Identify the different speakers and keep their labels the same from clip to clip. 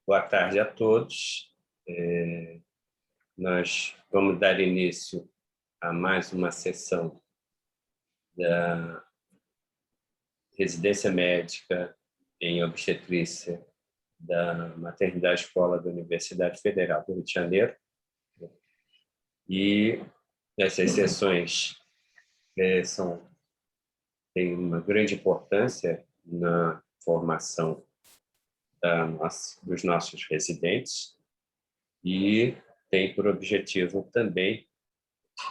Speaker 1: Boa tarde a todos. Nós vamos dar início a mais uma sessão da residência médica em obstetrícia da Maternidade Escola da Universidade Federal do Rio de Janeiro. E essas sessões têm uma grande importância na formação dos nossos residentes e tem por objetivo também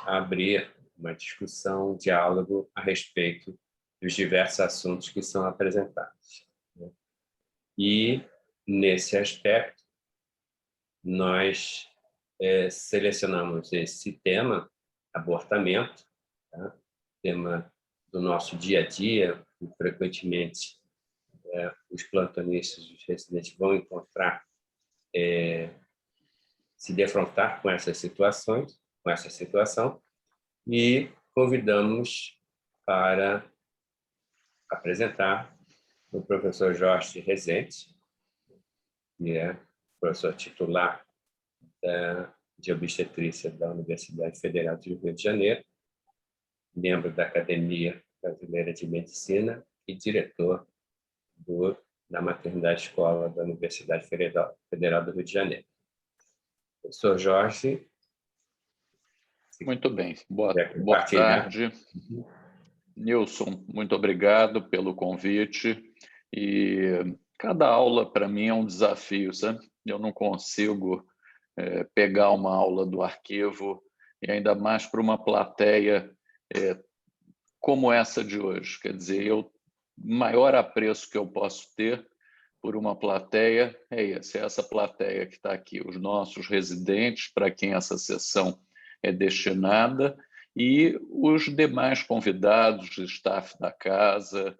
Speaker 1: abrir uma discussão, um diálogo a respeito dos diversos assuntos que são apresentados. E, nesse aspecto, nós selecionamos esse tema, abortamento, tá? Tema do nosso dia a dia, que frequentemente os plantonistas, os residentes vão encontrar, se defrontar com essas situações, com essa situação, e convidamos para apresentar o professor Jorge Rezende, que é professor titular de obstetrícia da Universidade Federal do Rio de Janeiro, membro da Academia Brasileira de Medicina e diretor da Maternidade Escola da Universidade Federal do Rio de Janeiro. Professor Jorge.
Speaker 2: Muito bem. Boa tarde. Nilson, muito obrigado pelo convite. E cada aula, para mim, é um desafio, sabe? Eu não consigo pegar uma aula do arquivo, e ainda mais para uma plateia como essa de hoje. Quer dizer, o maior apreço que eu posso ter por uma plateia é essa plateia que está aqui, os nossos residentes, para quem essa sessão é destinada, e os demais convidados, staff da casa,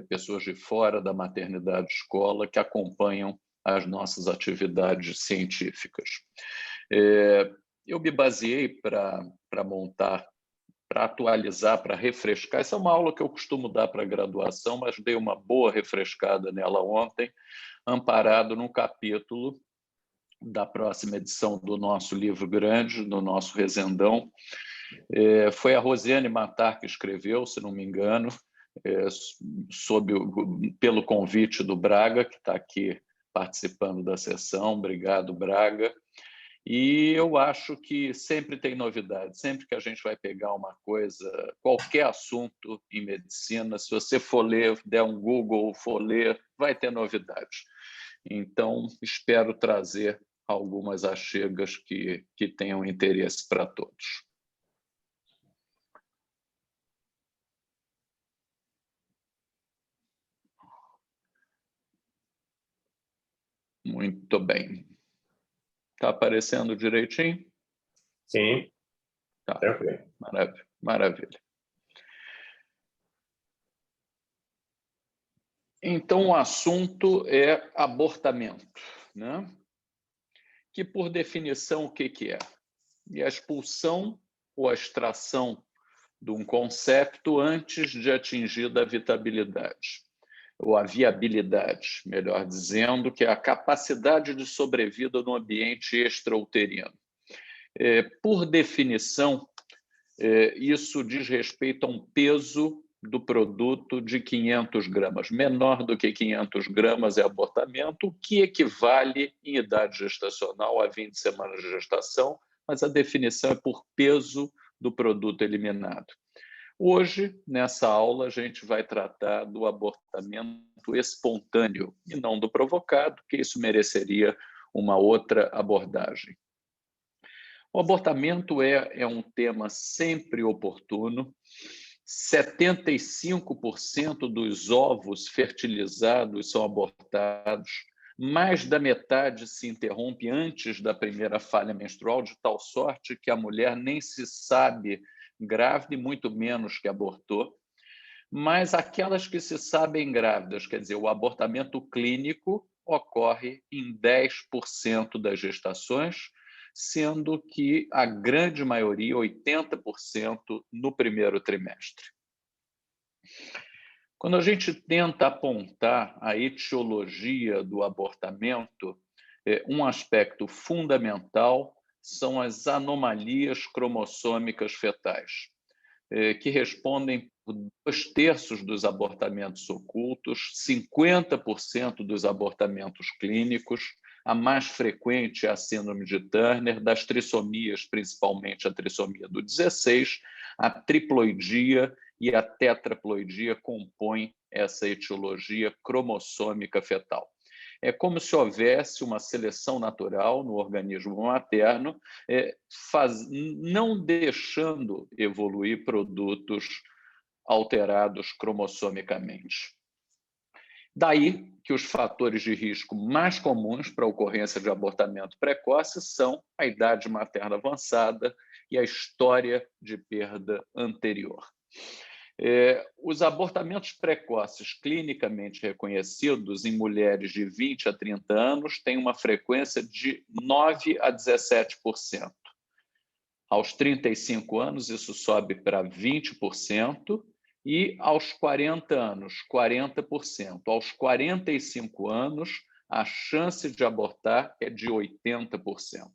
Speaker 2: pessoas de fora da maternidade escola que acompanham as nossas atividades científicas. Eu me baseei para montar, para atualizar, para refrescar. Essa é uma aula que eu costumo dar para a graduação, mas dei uma boa refrescada nela ontem, amparado num capítulo da próxima edição do nosso livro grande, do nosso Rezendão. Foi a Rosiane Matar que escreveu, se não me engano, pelo convite do Braga, que está aqui participando da sessão. Obrigado, Braga. E eu acho que sempre tem novidade, sempre que a gente vai pegar uma coisa, qualquer assunto em medicina, se você for ler, der um Google, for ler, vai ter novidade. Então, espero trazer algumas achegas que tenham interesse para todos. Muito bem. Está aparecendo direitinho?
Speaker 1: Sim.
Speaker 2: Tá. Tranquilo. Maravilha. Então, o assunto é abortamento, né? Que, por definição, o que é? É a expulsão ou a extração de um concepto antes de atingir a vitabilidade, ou a viabilidade, melhor dizendo, que é a capacidade de sobrevida no ambiente extrauterino. Por definição, isso diz respeito a um peso do produto de 500 gramas. Menor do que 500 gramas é abortamento, o que equivale em idade gestacional a 20 semanas de gestação, mas a definição é por peso do produto eliminado. Hoje, nessa aula, a gente vai tratar do abortamento espontâneo e não do provocado, que isso mereceria uma outra abordagem. O abortamento é um tema sempre oportuno. 75% dos ovos fertilizados são abortados. Mais da metade se interrompe antes da primeira falha menstrual, de tal sorte que a mulher nem se sabe grávida e muito menos que abortou. Mas aquelas que se sabem grávidas, quer dizer, o abortamento clínico ocorre em 10% das gestações, sendo que a grande maioria, 80%, no primeiro trimestre. Quando a gente tenta apontar a etiologia do abortamento, um aspecto fundamental são as anomalias cromossômicas fetais, que respondem por 2/3 dos abortamentos ocultos, 50% dos abortamentos clínicos. A mais frequente é a síndrome de Turner, das trissomias, principalmente a trissomia do 16, a triploidia e a tetraploidia compõem essa etiologia cromossômica fetal. É como se houvesse uma seleção natural no organismo materno, não deixando evoluir produtos alterados cromossomicamente. Daí que os fatores de risco mais comuns para a ocorrência de abortamento precoce são a idade materna avançada e a história de perda anterior. Os abortamentos precoces clinicamente reconhecidos em mulheres de 20 a 30 anos têm uma frequência de 9 a 17%. Aos 35 anos, isso sobe para 20%, e aos 40 anos, 40%. Aos 45 anos, a chance de abortar é de 80%.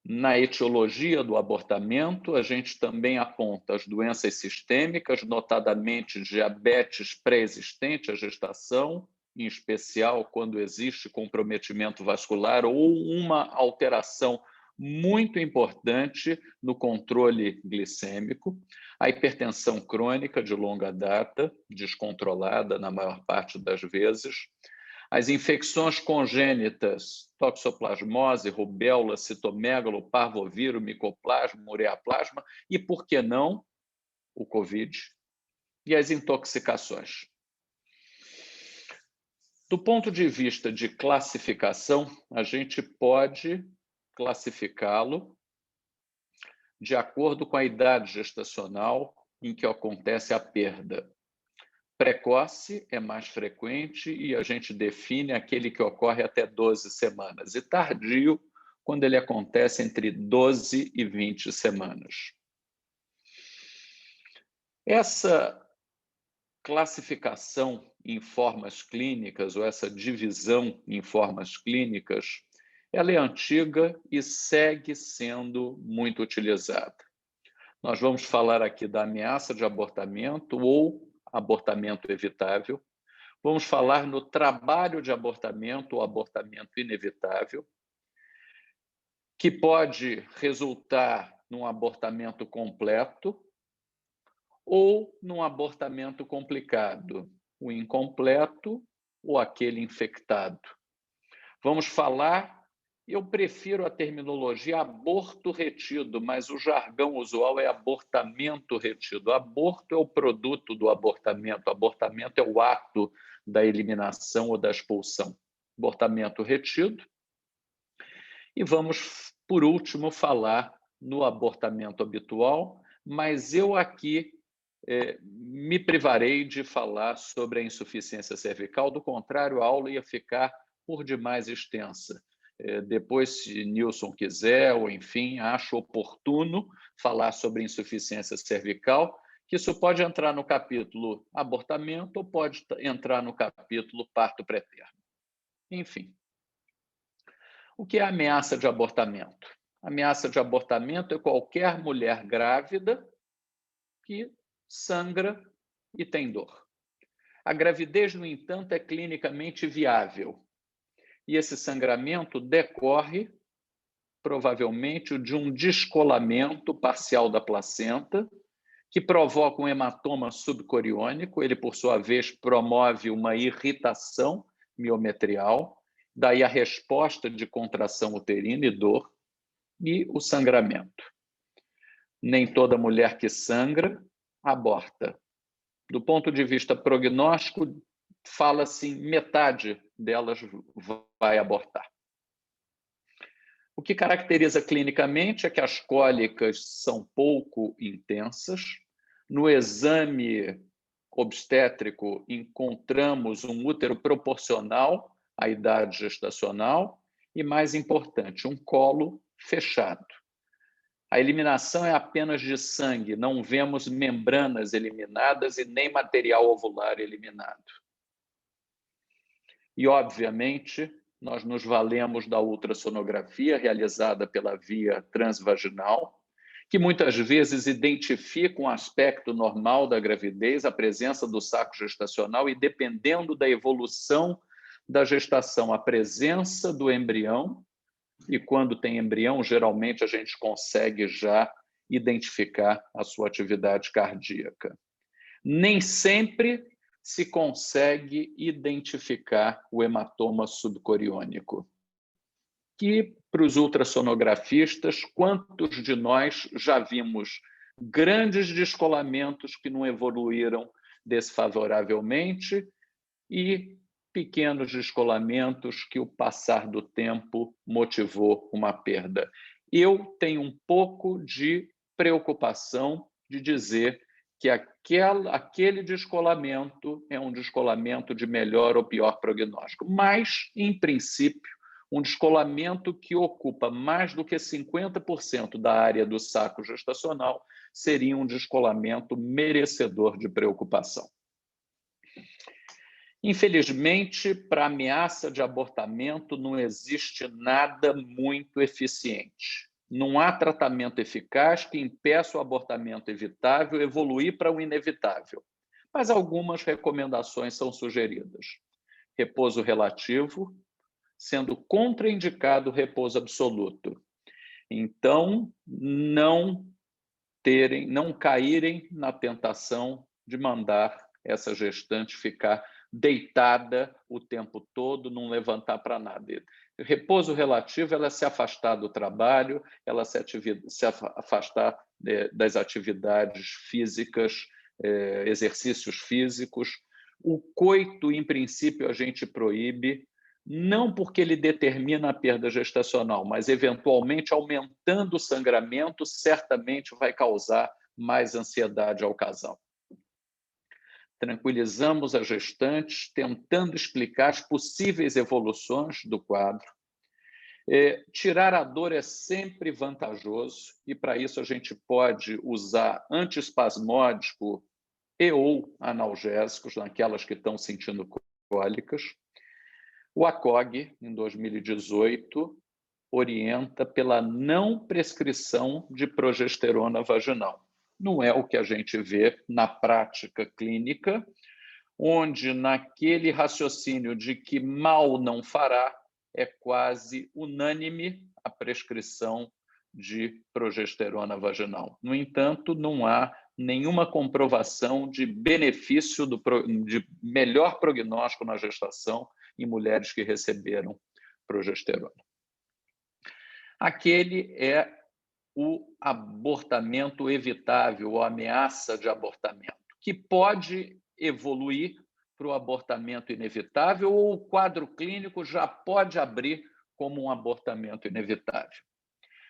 Speaker 2: Na etiologia do abortamento, a gente também aponta as doenças sistêmicas, notadamente diabetes pré-existente à gestação, em especial quando existe comprometimento vascular ou uma alteração muito importante no controle glicêmico, a hipertensão crônica de longa data, descontrolada na maior parte das vezes, as infecções congênitas, toxoplasmose, rubéola, citomegalo, parvovírus, micoplasma, ureaplasma e, por que não, o Covid, e as intoxicações. Do ponto de vista de classificação, a gente pode classificá-lo de acordo com a idade gestacional em que acontece a perda. Precoce é mais frequente e a gente define aquele que ocorre até 12 semanas, e tardio, quando ele acontece entre 12 e 20 semanas. Essa classificação em formas clínicas, ou essa divisão em formas clínicas, ela é antiga e segue sendo muito utilizada. Nós vamos falar aqui da ameaça de abortamento ou abortamento evitável. Vamos falar no trabalho de abortamento ou abortamento inevitável, que pode resultar num abortamento completo ou num abortamento complicado, o incompleto ou aquele infectado. Vamos falar, eu prefiro a terminologia aborto retido, mas o jargão usual é abortamento retido. Aborto é o produto do abortamento é o ato da eliminação ou da expulsão. Abortamento retido. E vamos, por último, falar no abortamento habitual, mas eu aqui me privarei de falar sobre a insuficiência cervical, do contrário, a aula ia ficar por demais extensa. Depois, se Nilson quiser, ou enfim, acho oportuno falar sobre insuficiência cervical, que isso pode entrar no capítulo abortamento ou pode entrar no capítulo parto pré-termo. Enfim. O que é ameaça de abortamento? Ameaça de abortamento é qualquer mulher grávida que sangra e tem dor. A gravidez, no entanto, é clinicamente viável. E esse sangramento decorre, provavelmente, de um descolamento parcial da placenta, que provoca um hematoma subcoriônico. Ele, por sua vez, promove uma irritação miometrial, daí a resposta de contração uterina e dor, e o sangramento. Nem toda mulher que sangra aborta. Do ponto de vista prognóstico, fala-se metade delas vai abortar. O que caracteriza clinicamente é que as cólicas são pouco intensas. No exame obstétrico, encontramos um útero proporcional à idade gestacional e, mais importante, um colo fechado. A eliminação é apenas de sangue, não vemos membranas eliminadas e nem material ovular eliminado. E, obviamente, nós nos valemos da ultrassonografia realizada pela via transvaginal, que muitas vezes identifica um aspecto normal da gravidez, a presença do saco gestacional, e dependendo da evolução da gestação, a presença do embrião, e quando tem embrião, geralmente a gente consegue já identificar a sua atividade cardíaca. Nem sempre se consegue identificar o hematoma subcoriônico, que, para os ultrassonografistas, quantos de nós já vimos grandes descolamentos que não evoluíram desfavoravelmente e pequenos descolamentos que o passar do tempo motivou uma perda. Eu tenho um pouco de preocupação de dizer que aquele descolamento é um descolamento de melhor ou pior prognóstico, mas, em princípio, um descolamento que ocupa mais do que 50% da área do saco gestacional seria um descolamento merecedor de preocupação. Infelizmente, para a ameaça de abortamento, não existe nada muito eficiente. Não há tratamento eficaz que impeça o abortamento evitável evoluir para o inevitável. Mas algumas recomendações são sugeridas. Repouso relativo, sendo contraindicado o repouso absoluto. Então, não caírem na tentação de mandar essa gestante ficar deitada o tempo todo, não levantar para nada. Repouso relativo, ela se afastar do trabalho, ela se afastar das atividades físicas, exercícios físicos. O coito, em princípio, a gente proíbe, não porque ele determina a perda gestacional, mas, eventualmente, aumentando o sangramento, certamente vai causar mais ansiedade ao casal. Tranquilizamos as gestantes, tentando explicar as possíveis evoluções do quadro. Tirar a dor é sempre vantajoso, e para isso a gente pode usar antiespasmódico e ou analgésicos naquelas que estão sentindo cólicas. O ACOG, em 2018, orienta pela não prescrição de progesterona vaginal. Não é o que a gente vê na prática clínica, onde, naquele raciocínio de que mal não fará, é quase unânime a prescrição de progesterona vaginal. No entanto, não há nenhuma comprovação de benefício de melhor prognóstico na gestação em mulheres que receberam progesterona. Aquele é o abortamento evitável, ou ameaça de abortamento, que pode evoluir para o abortamento inevitável, ou o quadro clínico já pode abrir como um abortamento inevitável.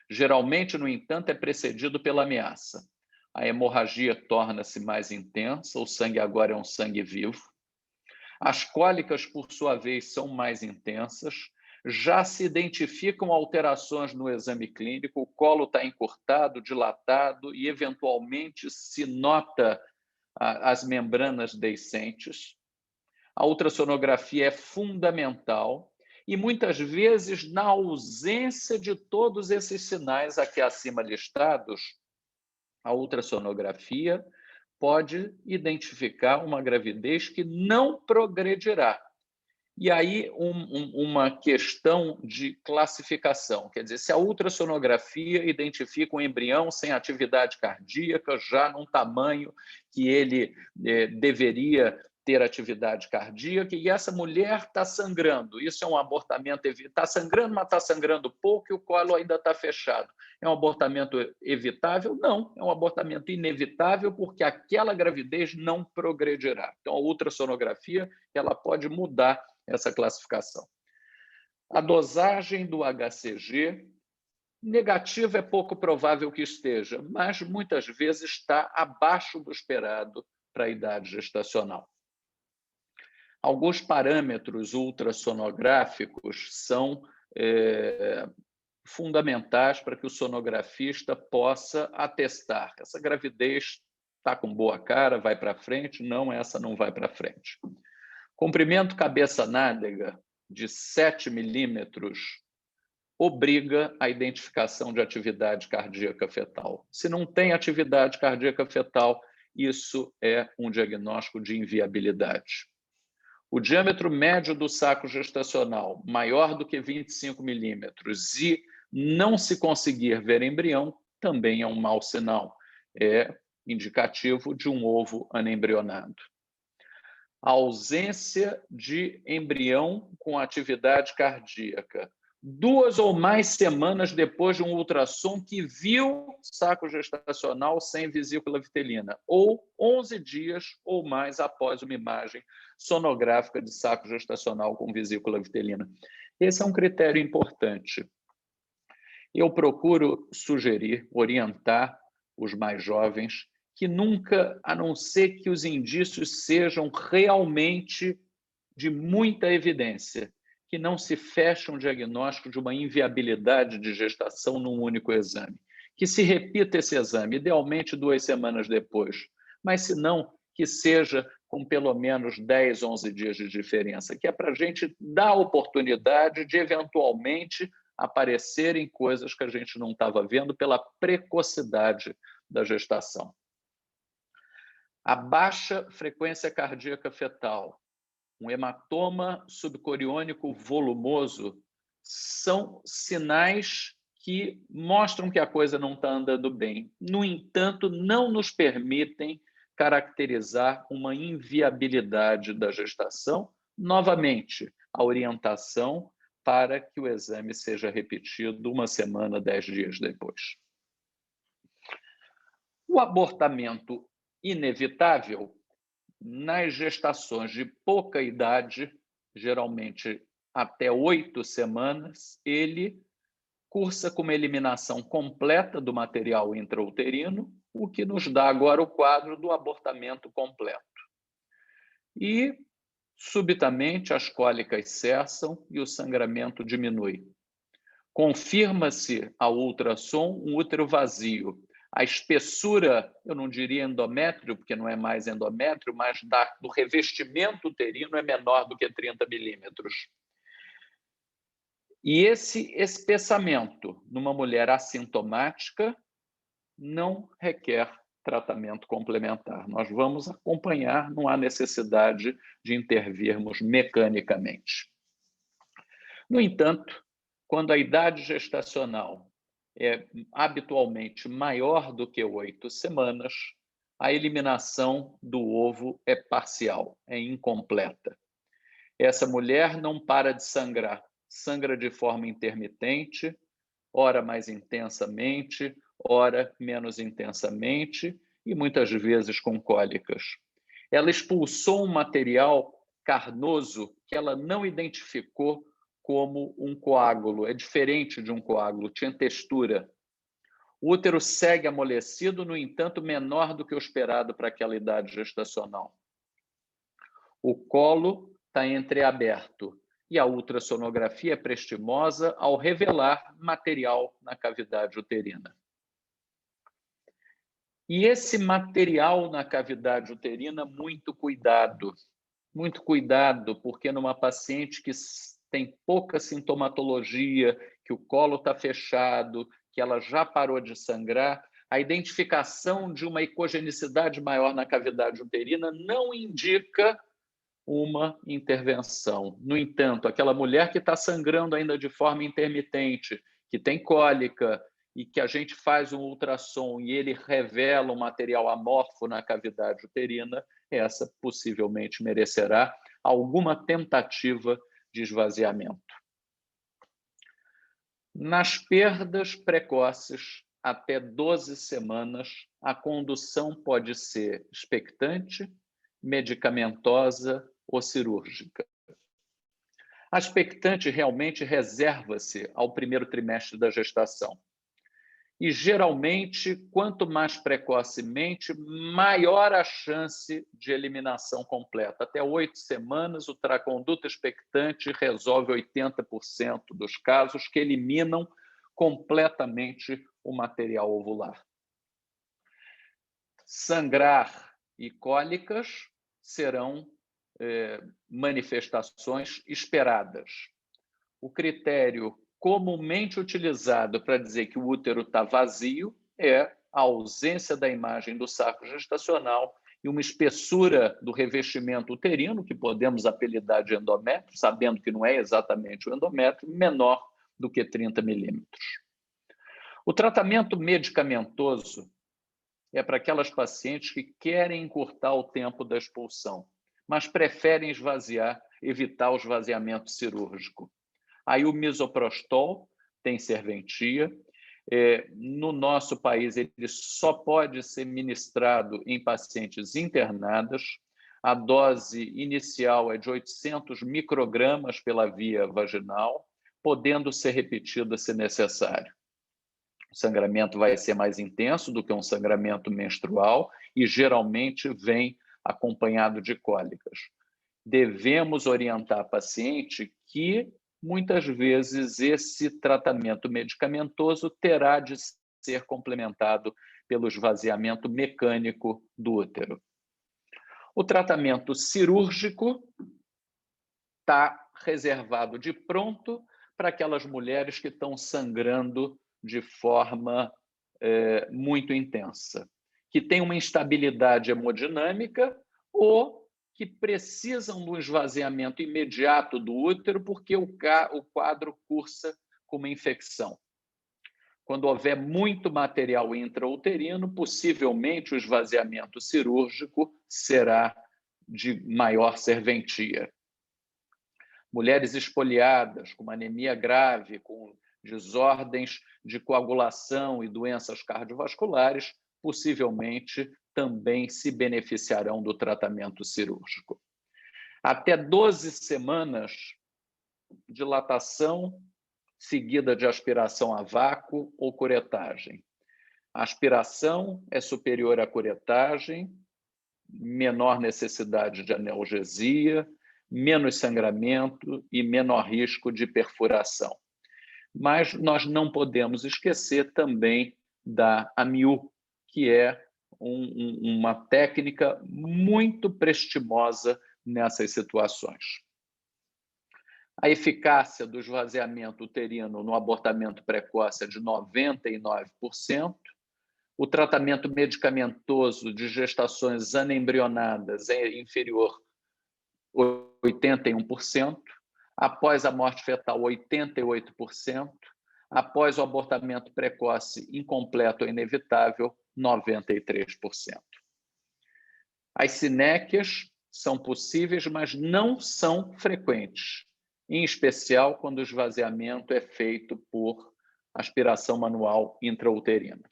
Speaker 2: Geralmente, no entanto, é precedido pela ameaça. A hemorragia torna-se mais intensa, o sangue agora é um sangue vivo. As cólicas, por sua vez, são mais intensas. Já se identificam alterações no exame clínico, o colo está encurtado, dilatado e, eventualmente, se nota as membranas deiscentes. A ultrassonografia é fundamental e, muitas vezes, na ausência de todos esses sinais aqui acima listados, a ultrassonografia pode identificar uma gravidez que não progredirá. E aí, uma questão de classificação, quer dizer, se a ultrassonografia identifica um embrião sem atividade cardíaca, já num tamanho que ele deveria ter atividade cardíaca, e essa mulher está sangrando, isso é um abortamento, está sangrando, mas está sangrando pouco e o colo ainda está fechado. É um abortamento evitável? Não, é um abortamento inevitável, porque aquela gravidez não progredirá. Então, a ultrassonografia ela pode mudar essa classificação. A dosagem do HCG, negativa é pouco provável que esteja, mas muitas vezes está abaixo do esperado para a idade gestacional. Alguns parâmetros ultrassonográficos são fundamentais para que o sonografista possa atestar. Essa gravidez está com boa cara, vai para frente, não, essa não vai para frente. Comprimento cabeça-nádega de 7 milímetros obriga a identificação de atividade cardíaca fetal. Se não tem atividade cardíaca fetal, isso é um diagnóstico de inviabilidade. O diâmetro médio do saco gestacional maior do que 25 milímetros e não se conseguir ver embrião também é um mau sinal. É indicativo de um ovo anembrionado. A ausência de embrião com atividade cardíaca 2 ou mais semanas depois de um ultrassom que viu saco gestacional sem vesícula vitelina, ou 11 dias ou mais após uma imagem sonográfica de saco gestacional com vesícula vitelina. Esse é um critério importante. Eu procuro sugerir, orientar os mais jovens que nunca, a não ser que os indícios sejam realmente de muita evidência, que não se feche um diagnóstico de uma inviabilidade de gestação num único exame. Que se repita esse exame, idealmente 2 semanas depois, mas se não, que seja com pelo menos 10, 11 dias de diferença, que é para a gente dar a oportunidade de, eventualmente, aparecerem coisas que a gente não estava vendo pela precocidade da gestação. A baixa frequência cardíaca fetal, um hematoma subcoriônico volumoso, são sinais que mostram que a coisa não está andando bem. No entanto, não nos permitem caracterizar uma inviabilidade da gestação. Novamente, a orientação para que o exame seja repetido 1 semana, 10 dias depois. O abortamento inevitável nas gestações de pouca idade, geralmente até 8 semanas, ele cursa com uma eliminação completa do material intrauterino, o que nos dá agora o quadro do abortamento completo. E, subitamente, as cólicas cessam e o sangramento diminui. Confirma-se ao ultrassom um útero vazio. A espessura, eu não diria endométrio, porque não é mais endométrio, mas do revestimento uterino é menor do que 30 milímetros. E esse espessamento numa mulher assintomática não requer tratamento complementar. Nós vamos acompanhar, não há necessidade de intervirmos mecanicamente. No entanto, quando a idade gestacional é habitualmente maior do que 8 semanas, a eliminação do ovo é parcial, é incompleta. Essa mulher não para de sangrar, sangra de forma intermitente, ora mais intensamente, ora menos intensamente e muitas vezes com cólicas. Ela expulsou um material carnoso que ela não identificou como um coágulo, é diferente de um coágulo, tinha textura. O útero segue amolecido, no entanto, menor do que o esperado para aquela idade gestacional. O colo está entreaberto e a ultrassonografia é prestimosa ao revelar material na cavidade uterina. E esse material na cavidade uterina, muito cuidado, porque numa paciente que tem pouca sintomatologia, que o colo está fechado, que ela já parou de sangrar, a identificação de uma icogenicidade maior na cavidade uterina não indica uma intervenção. No entanto, aquela mulher que está sangrando ainda de forma intermitente, que tem cólica e que a gente faz um ultrassom e ele revela um material amorfo na cavidade uterina, essa possivelmente merecerá alguma tentativa de esvaziamento. Nas perdas precoces, até 12 semanas, a condução pode ser expectante, medicamentosa ou cirúrgica. A expectante realmente reserva-se ao primeiro trimestre da gestação. E, geralmente, quanto mais precocemente, maior a chance de eliminação completa. Até 8 semanas, o traconduto expectante resolve 80% dos casos que eliminam completamente o material ovular. Sangrar e cólicas serão manifestações esperadas. O critério comumente utilizado para dizer que o útero está vazio é a ausência da imagem do saco gestacional e uma espessura do revestimento uterino, que podemos apelidar de endométrio, sabendo que não é exatamente o endométrio, menor do que 30 milímetros. O tratamento medicamentoso é para aquelas pacientes que querem encurtar o tempo da expulsão, mas preferem esvaziar, evitar o esvaziamento cirúrgico. Aí o misoprostol tem serventia. No nosso país, ele só pode ser ministrado em pacientes internadas. A dose inicial é de 800 microgramas pela via vaginal, podendo ser repetida se necessário. O sangramento vai ser mais intenso do que um sangramento menstrual e geralmente vem acompanhado de cólicas. Devemos orientar a paciente que, muitas vezes, esse tratamento medicamentoso terá de ser complementado pelo esvaziamento mecânico do útero. O tratamento cirúrgico está reservado de pronto para aquelas mulheres que estão sangrando de forma muito intensa, que têm uma instabilidade hemodinâmica ou que precisam do esvaziamento imediato do útero porque o quadro cursa com uma infecção. Quando houver muito material intrauterino, possivelmente o esvaziamento cirúrgico será de maior serventia. Mulheres espoliadas, com anemia grave, com desordens de coagulação e doenças cardiovasculares, possivelmente também se beneficiarão do tratamento cirúrgico. Até 12 semanas, dilatação seguida de aspiração a vácuo ou curetagem. A aspiração é superior à curetagem, menor necessidade de analgesia, menos sangramento e menor risco de perfuração. Mas nós não podemos esquecer também da AMIU, que é uma técnica muito prestimosa nessas situações. A eficácia do esvaziamento uterino no abortamento precoce é de 99%. O tratamento medicamentoso de gestações anembrionadas é inferior a 81%. Após a morte fetal, 88%. Após o abortamento precoce incompleto ou inevitável, 93%. As sinéquias são possíveis, mas não são frequentes, em especial quando o esvaziamento é feito por aspiração manual intrauterina.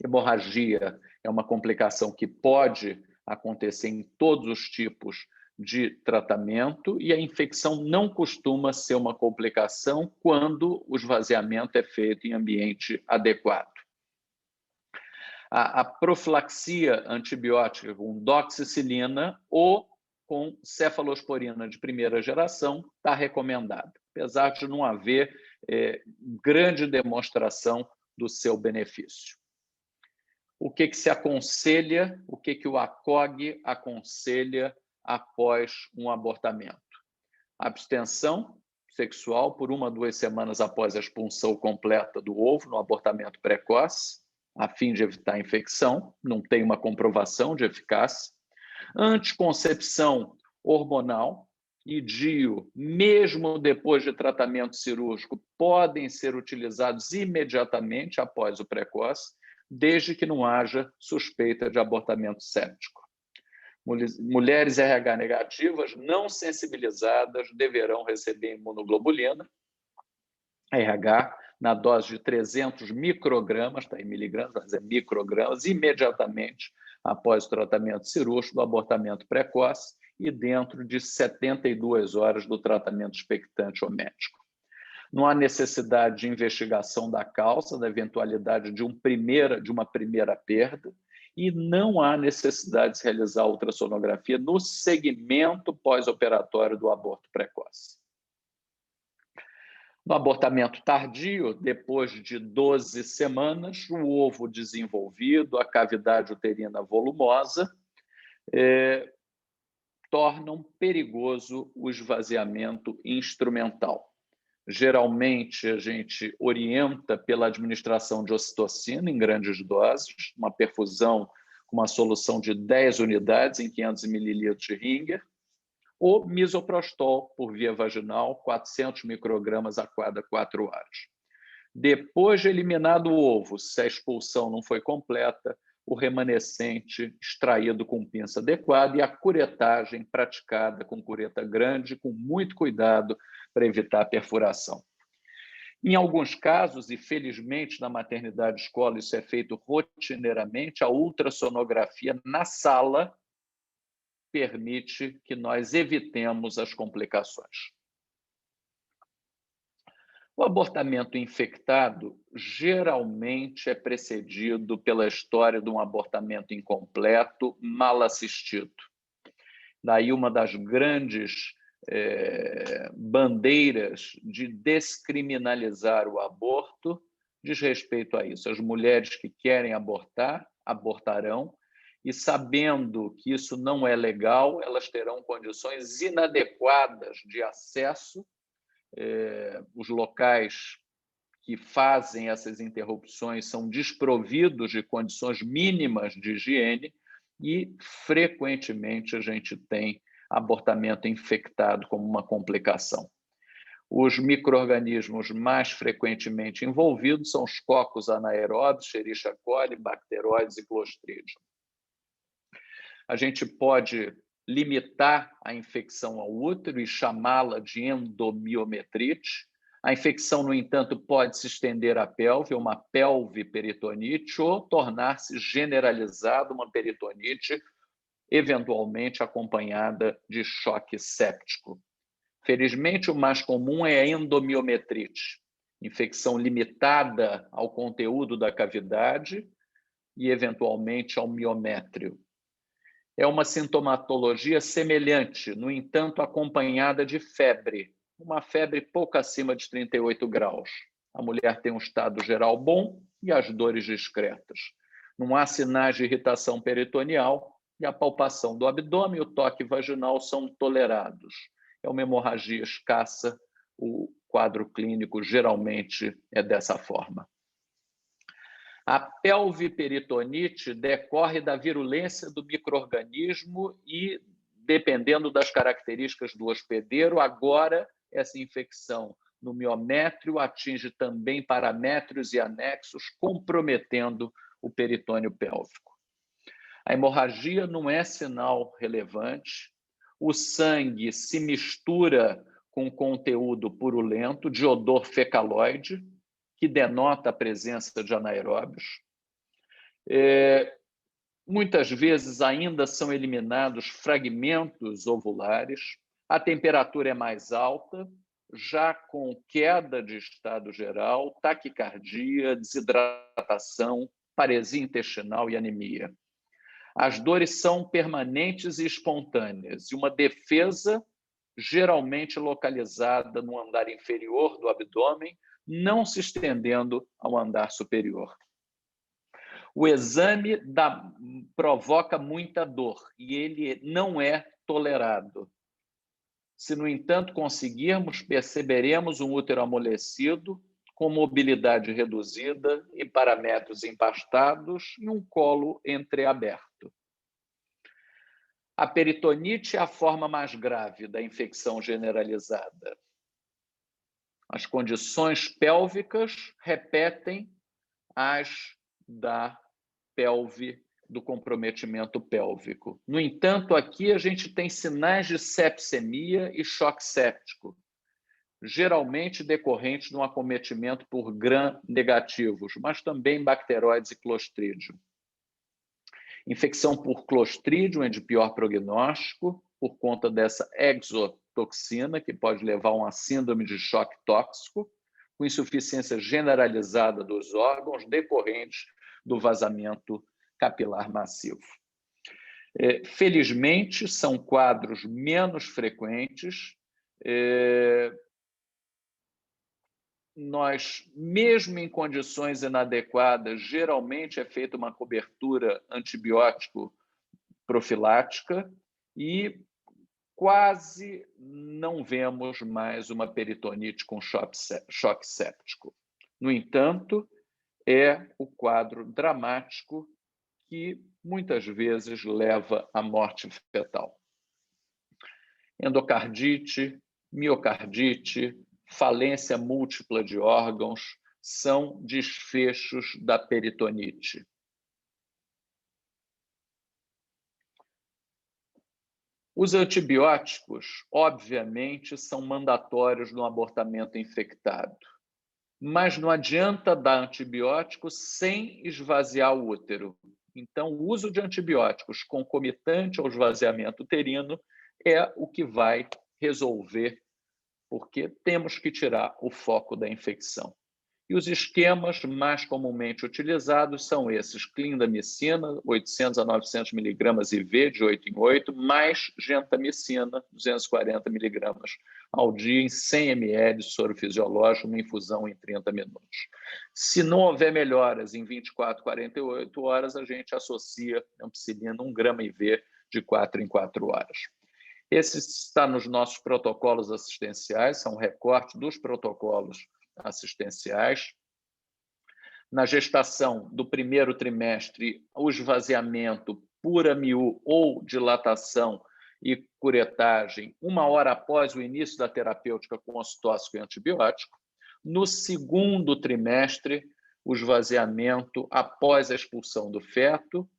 Speaker 2: Hemorragia é uma complicação que pode acontecer em todos os tipos de tratamento e a infecção não costuma ser uma complicação quando o esvaziamento é feito em ambiente adequado. A profilaxia antibiótica com doxicilina ou com cefalosporina de primeira geração está recomendada, apesar de não haver grande demonstração do seu benefício. O que se aconselha, o que o ACOG aconselha após um abortamento? Abstenção sexual por 1 a 2 semanas após a expulsão completa do ovo no abortamento precoce, a fim de evitar a infecção, não tem uma comprovação de eficácia. Anticoncepção hormonal e DIU, mesmo depois de tratamento cirúrgico, podem ser utilizados imediatamente após o precoce, desde que não haja suspeita de abortamento séptico. Mulheres RH negativas não sensibilizadas deverão receber imunoglobulina RH na dose de 300 microgramas, está em miligramas, mas é microgramas, imediatamente após o tratamento cirúrgico do abortamento precoce e dentro de 72 horas do tratamento expectante homético. Não há necessidade de investigação da causa, da eventualidade de uma primeira perda, e não há necessidade de se realizar ultrassonografia no segmento pós-operatório do aborto precoce. No abortamento tardio, depois de 12 semanas, o ovo desenvolvido, a cavidade uterina volumosa, tornam perigoso o esvaziamento instrumental. Geralmente, a gente orienta pela administração de ocitocina em grandes doses, uma perfusão com uma solução de 10 unidades em 500 ml de Ringer, ou misoprostol por via vaginal, 400 microgramas a cada 4 horas. Depois de eliminado o ovo, se a expulsão não foi completa, o remanescente extraído com pinça adequada e a curetagem praticada com cureta grande, com muito cuidado para evitar a perfuração. Em alguns casos, e felizmente na maternidade escola isso é feito rotineiramente, a ultrassonografia na sala permite que nós evitemos as complicações. O abortamento infectado geralmente é precedido pela história de um abortamento incompleto, mal assistido. Daí uma das grandes bandeiras de descriminalizar o aborto diz respeito a isso. As mulheres que querem abortar, abortarão, e sabendo que isso não é legal, elas terão condições inadequadas de acesso. Os locais que fazem essas interrupções são desprovidos de condições mínimas de higiene e, frequentemente, a gente tem abortamento infectado como uma complicação. Os micro-organismos mais frequentemente envolvidos são os cocos anaeróbios, Escherichia coli, bacteroides e Clostridium. A gente pode limitar a infecção ao útero e chamá-la de endomiometrite. A infecção, no entanto, pode se estender à pelve, uma pelviperitonite, ou tornar-se generalizada, uma peritonite, eventualmente acompanhada de choque séptico. Felizmente, o mais comum é a endomiometrite, infecção limitada ao conteúdo da cavidade e, eventualmente, ao miométrio. É uma sintomatologia semelhante, no entanto, acompanhada de febre, uma febre pouco acima de 38 graus. A mulher tem um estado geral bom e as dores discretas. Não há sinais de irritação peritoneal e a palpação do abdômen e o toque vaginal são tolerados. É uma hemorragia escassa, o quadro clínico geralmente é dessa forma. A pelviperitonite decorre da virulência do micro-organismo e, dependendo das características do hospedeiro, agora essa infecção no miométrio atinge também paramétrios e anexos, comprometendo o peritônio pélvico. A hemorragia não é sinal relevante, o sangue se mistura com conteúdo purulento de odor fecaloide, que denota a presença de anaeróbios. Muitas vezes ainda são eliminados fragmentos ovulares, a temperatura é mais alta, já com queda de estado geral, taquicardia, desidratação, paresia intestinal e anemia. As dores são permanentes e espontâneas, e uma defesa geralmente localizada no andar inferior do abdômen, não se estendendo ao andar superior. O exame provoca muita dor e ele não é tolerado. Se, no entanto, conseguirmos, perceberemos um útero amolecido, com mobilidade reduzida e paramétros empastados e um colo entreaberto. A peritonite é a forma mais grave da infecção generalizada. As condições pélvicas repetem as da pelve, do comprometimento pélvico. No entanto, aqui a gente tem sinais de sepsemia e choque séptico, geralmente decorrentes de um acometimento por gram-negativos, mas também bacteroides e Clostridium. Infecção por Clostridium é de pior prognóstico, por conta dessa exotoxina, que pode levar a uma síndrome de choque tóxico, com insuficiência generalizada dos órgãos decorrentes do vazamento capilar massivo. Felizmente, são quadros menos frequentes, nós, mesmo em condições inadequadas, geralmente é feita uma cobertura antibiótico profilática e quase não vemos mais uma peritonite com choque séptico. No entanto, é o quadro dramático que muitas vezes leva à morte fetal. Endocardite, miocardite, falência múltipla de órgãos são desfechos da peritonite. Os antibióticos, obviamente, são mandatórios no abortamento infectado, mas não adianta dar antibiótico sem esvaziar o útero. Então, o uso de antibióticos concomitante ao esvaziamento uterino é o que vai resolver, porque temos que tirar o foco da infecção. E os esquemas mais comumente utilizados são esses: clindamicina, 800 a 900 miligramas IV, de 8 em 8, mais gentamicina, 240 miligramas ao dia, em 100 ml de soro fisiológico, uma infusão em 30 minutos. Se não houver melhoras em 24, 48 horas, a gente associa ampicilina 1 grama IV de 4 em 4 horas. Esse está nos nossos protocolos assistenciais, são um recorte dos protocolos assistenciais. Na gestação do primeiro trimestre, o esvaziamento por AMIU ou dilatação e curetagem 1 hora após o início da terapêutica com oxitóxico e antibiótico. No segundo trimestre, o esvaziamento após a expulsão do feto,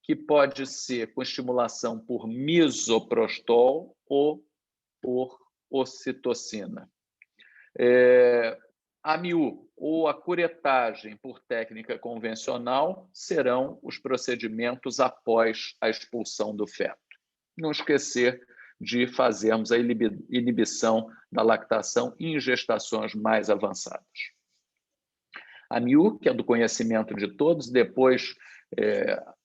Speaker 2: que pode ser com estimulação por misoprostol ou por ocitocina. A AMIU ou a curetagem por técnica convencional serão os procedimentos após a expulsão do feto. Não esquecer de fazermos a inibição da lactação em gestações mais avançadas. A AMIU, que é do conhecimento de todos, depois,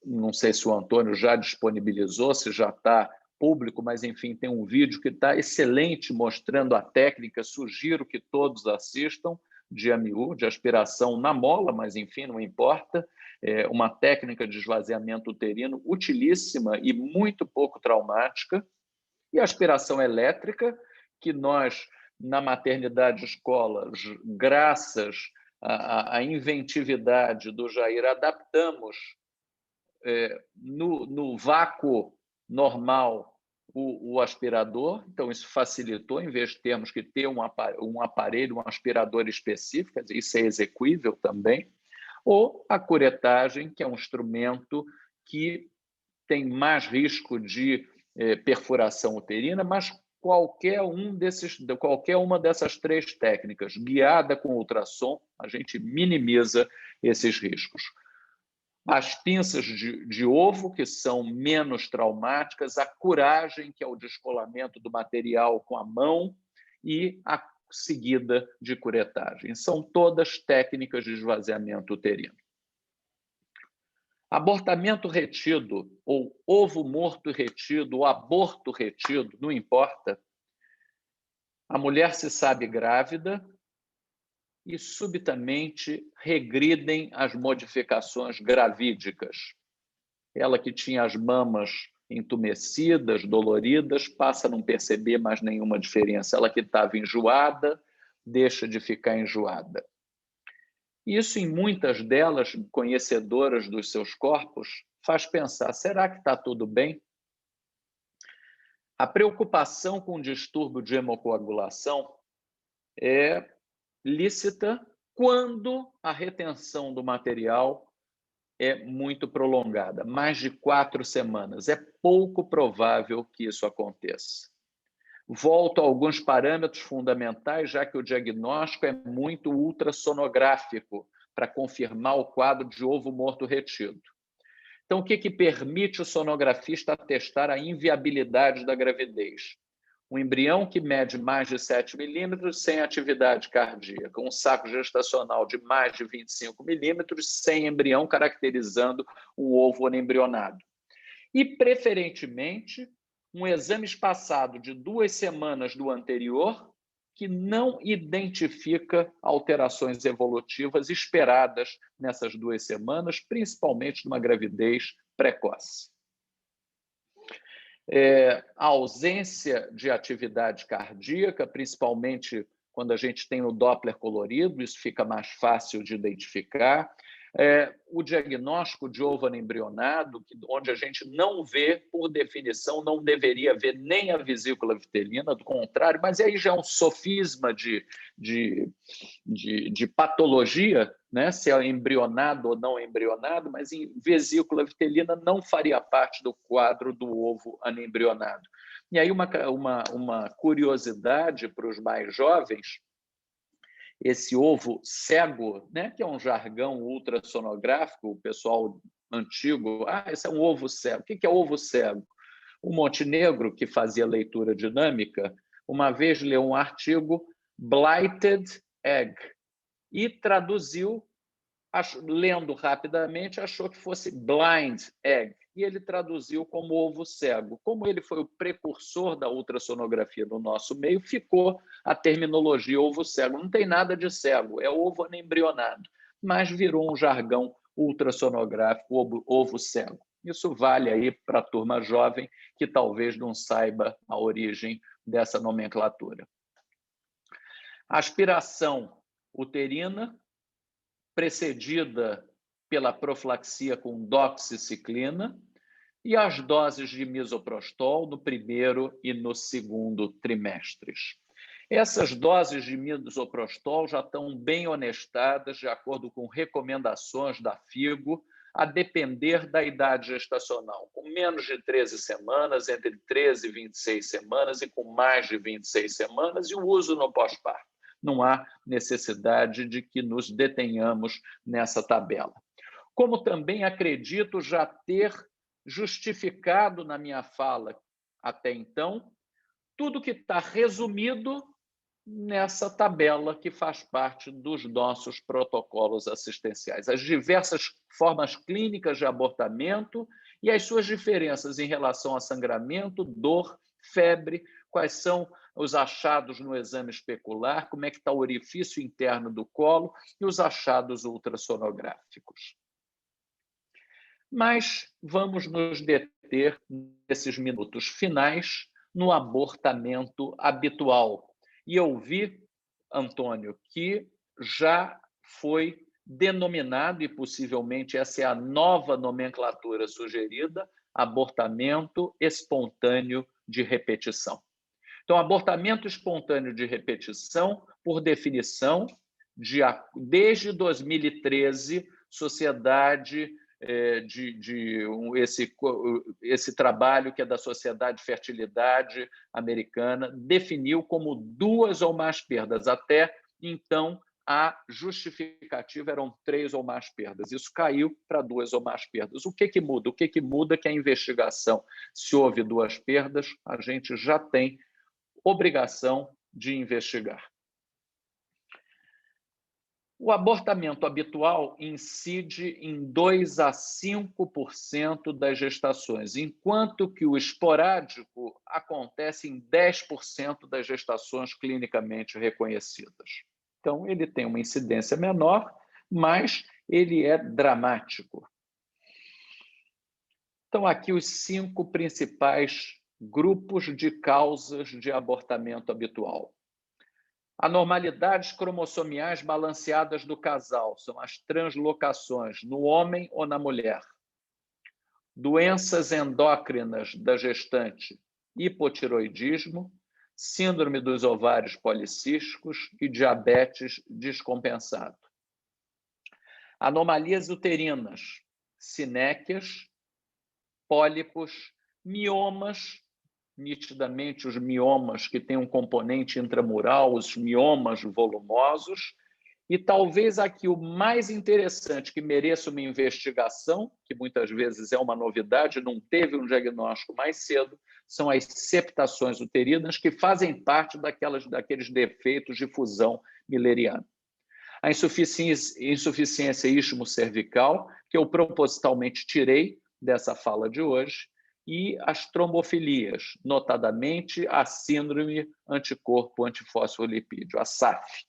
Speaker 2: não sei se o Antônio já disponibilizou, se já está público, mas, enfim, tem um vídeo que está excelente mostrando a técnica, sugiro que todos assistam, de AMIU, de aspiração na mola, mas, enfim, não importa, é uma técnica de esvaziamento uterino utilíssima e muito pouco traumática, e a aspiração elétrica, que nós, na maternidade escola, graças à inventividade do Jair, adaptamos no vácuo normal o aspirador, então isso facilitou, em vez de termos que ter um aparelho, um aspirador específico, isso é exequível também, ou a curetagem, que é um instrumento que tem mais risco de perfuração uterina, mas qualquer uma dessas 3 técnicas, guiada com ultrassom, a gente minimiza esses riscos. As pinças de ovo, que são menos traumáticas, a curagem, que é o descolamento do material com a mão, e a seguida de curetagem. São todas técnicas de esvaziamento uterino. Abortamento retido, ou ovo morto retido, ou aborto retido, não importa. A mulher se sabe grávida e subitamente regridem as modificações gravídicas. Ela que tinha as mamas entumecidas, doloridas, passa a não perceber mais nenhuma diferença. Ela que estava enjoada, deixa de ficar enjoada. Isso, em muitas delas, conhecedoras dos seus corpos, faz pensar, será que está tudo bem? A preocupação com o distúrbio de hemocoagulação é lícita quando a retenção do material é muito prolongada, mais de 4 semanas. É pouco provável que isso aconteça. Volto a alguns parâmetros fundamentais, já que o diagnóstico é muito ultrassonográfico para confirmar o quadro de ovo morto retido. Então, o que permite o sonografista atestar a inviabilidade da gravidez? Um embrião que mede mais de 7 milímetros sem atividade cardíaca, um saco gestacional de mais de 25 milímetros sem embrião, caracterizando um ovo anembrionado. E, preferentemente, um exame espaçado de 2 semanas do anterior que não identifica alterações evolutivas esperadas nessas 2 semanas, principalmente numa gravidez precoce. A ausência de atividade cardíaca, principalmente quando a gente tem o Doppler colorido, isso fica mais fácil de identificar. O diagnóstico de ovo anembrionado, onde a gente não vê, por definição, não deveria ver nem a vesícula vitelina, do contrário, mas aí já é um sofisma de patologia, né? Se é embrionado ou não embrionado, mas em vesícula vitelina não faria parte do quadro do ovo anembrionado. E aí uma curiosidade para os mais jovens: esse ovo cego, né, que é um jargão ultrassonográfico, o pessoal antigo, esse é um ovo cego. O que é ovo cego? O Montenegro, que fazia leitura dinâmica, uma vez leu um artigo Blighted Egg e traduziu, lendo rapidamente, achou que fosse blind egg, e ele traduziu como ovo cego. Como ele foi o precursor da ultrassonografia no nosso meio, ficou a terminologia ovo cego. Não tem nada de cego, é ovo anembrionado, mas virou um jargão ultrassonográfico, ovo cego. Isso vale aí para a turma jovem que talvez não saiba a origem dessa nomenclatura. Aspiração uterina, precedida pela profilaxia com doxiciclina, e as doses de misoprostol no primeiro e no segundo trimestres. Essas doses de misoprostol já estão bem honestadas, de acordo com recomendações da FIGO, a depender da idade gestacional, com menos de 13 semanas, entre 13 e 26 semanas e com mais de 26 semanas, e o uso no pós-parto. Não há necessidade de que nos detenhamos nessa tabela. Como também acredito já ter justificado na minha fala até então, tudo que está resumido nessa tabela que faz parte dos nossos protocolos assistenciais. As diversas formas clínicas de abortamento e as suas diferenças em relação a sangramento, dor, febre, quais são os achados no exame especular, como é que está o orifício interno do colo e os achados ultrassonográficos. Mas vamos nos deter nesses minutos finais no abortamento habitual. E eu vi, Antônio, que já foi denominado, e possivelmente essa é a nova nomenclatura sugerida, abortamento espontâneo de repetição. Então, abortamento espontâneo de repetição, por definição, desde 2013, Sociedade esse trabalho que é da Sociedade de Fertilidade Americana definiu como 2 ou mais perdas. Até então, a justificativa eram 3 ou mais perdas. Isso caiu para 2 ou mais perdas. O que muda? O que muda é que a investigação, se houve 2 perdas, a gente já tem obrigação de investigar. O abortamento habitual incide em 2 a 5% das gestações, enquanto que o esporádico acontece em 10% das gestações clinicamente reconhecidas. Então, ele tem uma incidência menor, mas ele é dramático. Então, aqui os 5 principais grupos de causas de abortamento habitual. Anormalidades cromossomiais balanceadas do casal, são as translocações no homem ou na mulher. Doenças endócrinas da gestante, hipotiroidismo, síndrome dos ovários policísticos e diabetes descompensado. Anomalias uterinas, sinéquias, pólipos, miomas, nitidamente os miomas que têm um componente intramural, os miomas volumosos, e talvez aqui o mais interessante, que mereça uma investigação, que muitas vezes é uma novidade, não teve um diagnóstico mais cedo, são as septações uterinas, que fazem parte daqueles defeitos de fusão milleriana. A insuficiência istmo-cervical, que eu propositalmente tirei dessa fala de hoje, e as trombofilias, notadamente a síndrome anticorpo antifosfolipídio, a SAF.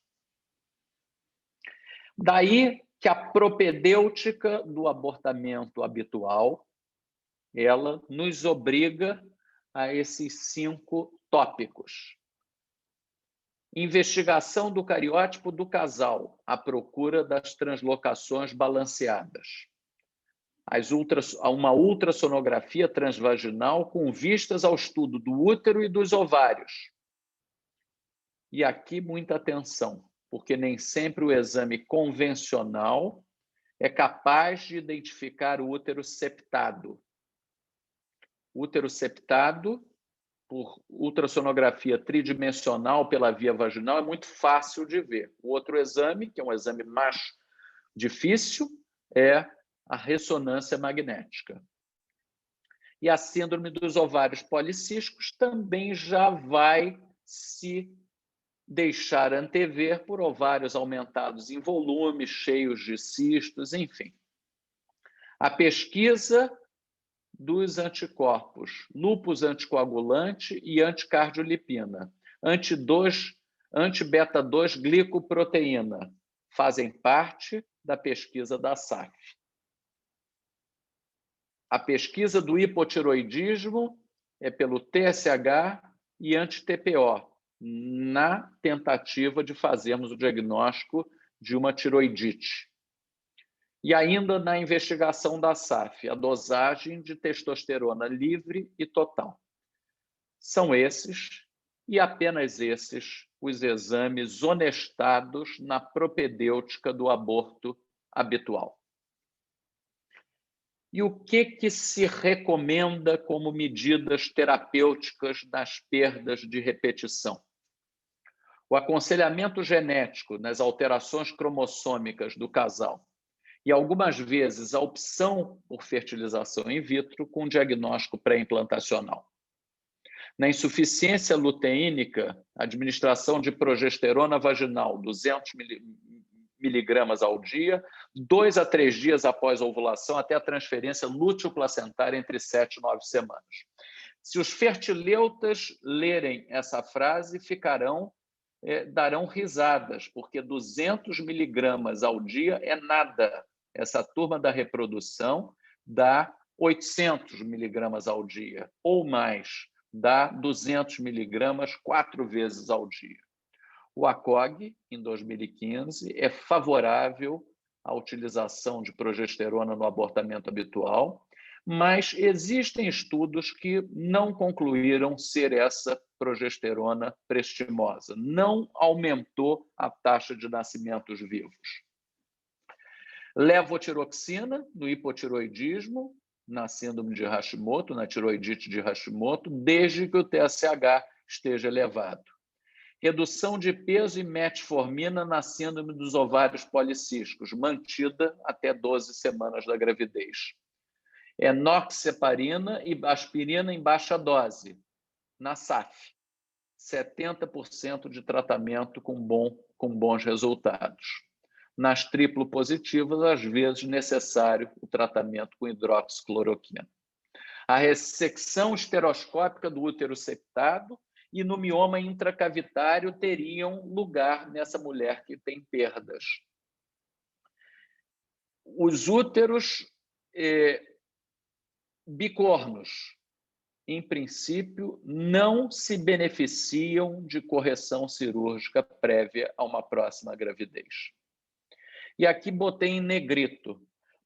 Speaker 2: Daí que a propedêutica do abortamento habitual, ela nos obriga a esses 5 tópicos. Investigação do cariótipo do casal, à procura das translocações balanceadas. Uma ultrassonografia transvaginal com vistas ao estudo do útero e dos ovários. E aqui muita atenção, porque nem sempre o exame convencional é capaz de identificar o útero septado. O útero septado, por ultrassonografia tridimensional pela via vaginal, é muito fácil de ver. O outro exame, que é um exame mais difícil, é a ressonância magnética. E a síndrome dos ovários policísticos também já vai se deixar antever por ovários aumentados em volume, cheios de cistos, enfim. A pesquisa dos anticorpos, lúpus anticoagulante e anticardiolipina, anti-beta-2 glicoproteína, fazem parte da pesquisa da SAF. A pesquisa do hipotiroidismo é pelo TSH e anti-TPO, na tentativa de fazermos o diagnóstico de uma tiroidite. E ainda na investigação da SAF, a dosagem de testosterona livre e total. São esses, e apenas esses, os exames honestados na propedêutica do aborto habitual. E o que se recomenda como medidas terapêuticas nas perdas de repetição? O aconselhamento genético nas alterações cromossômicas do casal e, algumas vezes, a opção por fertilização in vitro com diagnóstico pré-implantacional. Na insuficiência luteínica, administração de progesterona vaginal, 200 miligramas ao dia, 2 a 3 dias após a ovulação, até a transferência lúteo-placentária entre 7 e 9 semanas. Se os fertileutas lerem essa frase, darão risadas, porque 200 miligramas ao dia é nada. Essa turma da reprodução dá 800 miligramas ao dia, ou mais, dá 200 miligramas 4 vezes ao dia. O ACOG, em 2015, é favorável à utilização de progesterona no abortamento habitual, mas existem estudos que não concluíram ser essa progesterona prestimosa. Não aumentou a taxa de nascimentos vivos. Levotiroxina, no hipotiroidismo, na síndrome de Hashimoto, na tiroidite de Hashimoto, desde que o TSH esteja elevado. Redução de peso e metformina na síndrome dos ovários policísticos, mantida até 12 semanas da gravidez. Enoxaparina e aspirina em baixa dose, na SAF. 70% de tratamento com bons resultados. Nas triplo positivas, às vezes necessário o tratamento com hidroxicloroquina. A ressecção esteroscópica do útero septado e no mioma intracavitário teriam lugar nessa mulher que tem perdas. Os úteros bicornos, em princípio, não se beneficiam de correção cirúrgica prévia a uma próxima gravidez. E aqui botei em negrito,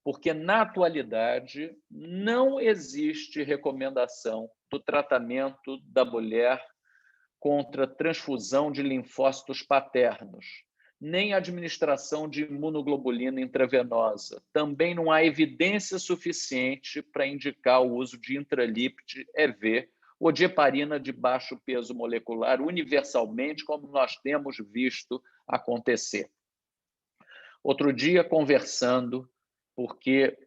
Speaker 2: porque na atualidade não existe recomendação do tratamento da mulher contra transfusão de linfócitos paternos, nem administração de imunoglobulina intravenosa. Também não há evidência suficiente para indicar o uso de intralípide EV ou de heparina de baixo peso molecular universalmente, como nós temos visto acontecer. Outro dia, conversando, porque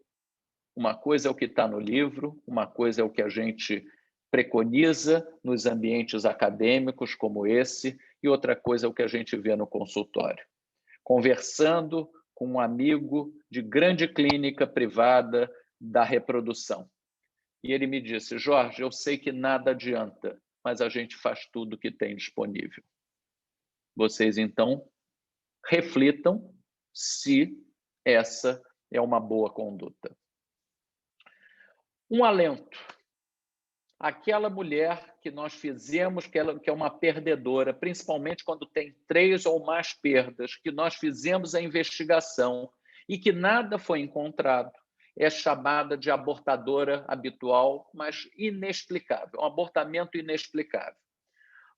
Speaker 2: uma coisa é o que está no livro, uma coisa é o que a gente preconiza nos ambientes acadêmicos como esse, e outra coisa é o que a gente vê no consultório. Conversando com um amigo de grande clínica privada da reprodução. E ele me disse: Jorge, eu sei que nada adianta, mas a gente faz tudo que tem disponível. Vocês, então, reflitam se essa é uma boa conduta. Um alento. Aquela mulher que nós fizemos, que é uma perdedora, principalmente quando tem 3 ou mais perdas, que nós fizemos a investigação e que nada foi encontrado, é chamada de abortadora habitual, mas inexplicável, um abortamento inexplicável.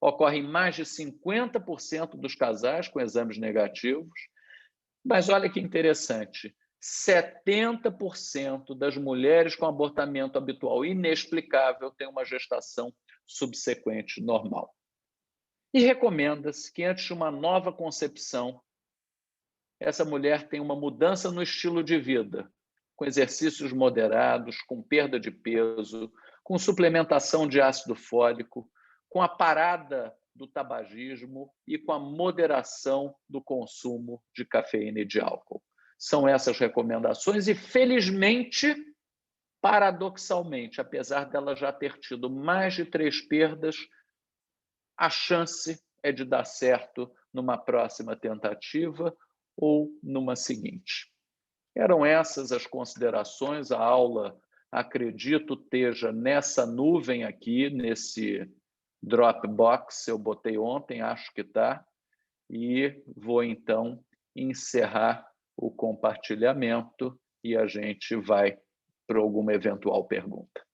Speaker 2: Ocorre em mais de 50% dos casais com exames negativos, mas olha que interessante, 70% das mulheres com abortamento habitual inexplicável têm uma gestação subsequente normal. E recomenda-se que antes de uma nova concepção, essa mulher tenha uma mudança no estilo de vida, com exercícios moderados, com perda de peso, com suplementação de ácido fólico, com a parada do tabagismo e com a moderação do consumo de cafeína e de álcool. São essas recomendações e, felizmente, paradoxalmente, apesar dela já ter tido mais de 3 perdas, a chance é de dar certo numa próxima tentativa ou numa seguinte. Eram essas as considerações. A aula, acredito, esteja nessa nuvem aqui, nesse Dropbox, eu botei ontem, acho que está, e vou, então, encerrar o compartilhamento e a gente vai para alguma eventual pergunta.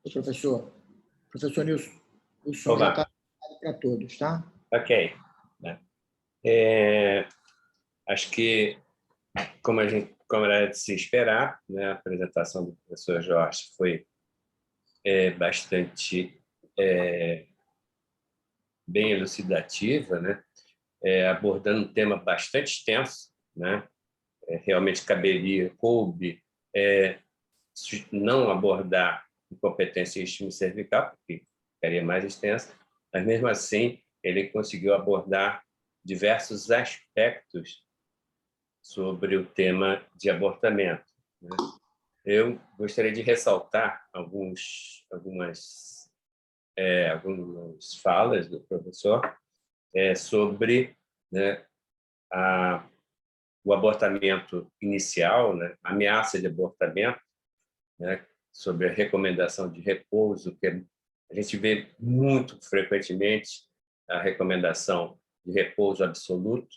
Speaker 3: Professor Nilson, o som já está para todos, tá?
Speaker 1: Ok. Acho que, como era de se esperar, né, a apresentação do professor Jorge foi bastante bem elucidativa, né, abordando um tema bastante extenso, né, realmente coube não abordar incompetência e estímulo cervical, porque ficaria mais extensa, mas mesmo assim ele conseguiu abordar diversos aspectos sobre o tema de abortamento, né? Eu gostaria de ressaltar algumas falas do professor sobre, né, o abortamento inicial, né, a ameaça de abortamento, né, sobre a recomendação de repouso, que a gente vê muito frequentemente a recomendação de repouso absoluto,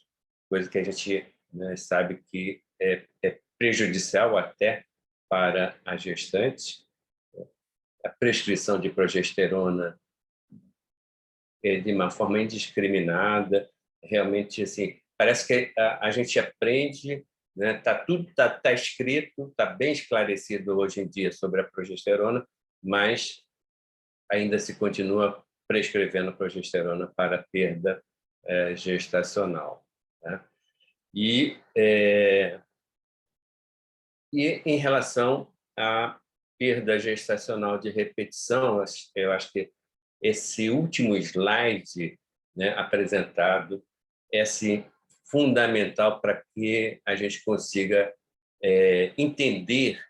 Speaker 1: coisa que a gente, né, sabe que é prejudicial até para a gestante. A prescrição de progesterona de uma forma indiscriminada, realmente assim, parece que a gente aprende, né? Tudo tá escrito, está bem esclarecido hoje em dia sobre a progesterona, mas ainda se continua prescrevendo progesterona para perda gestacional, né? E em relação à perda gestacional de repetição, eu acho que esse último slide, né, apresentado é assim, fundamental para que a gente consiga entender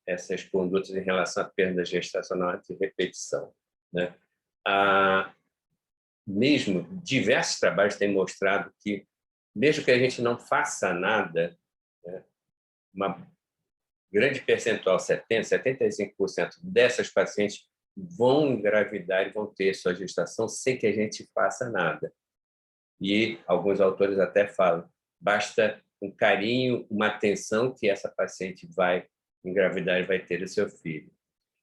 Speaker 1: essas condutas em relação à perda gestacional de repetição, né? Mesmo diversos trabalhos têm mostrado que, mesmo que a gente não faça nada, né, uma grande percentual, 75% dessas pacientes vão engravidar e vão ter sua gestação sem que a gente faça nada. E alguns autores até falam, basta um carinho, uma atenção que essa paciente vai engravidar e vai ter o seu filho.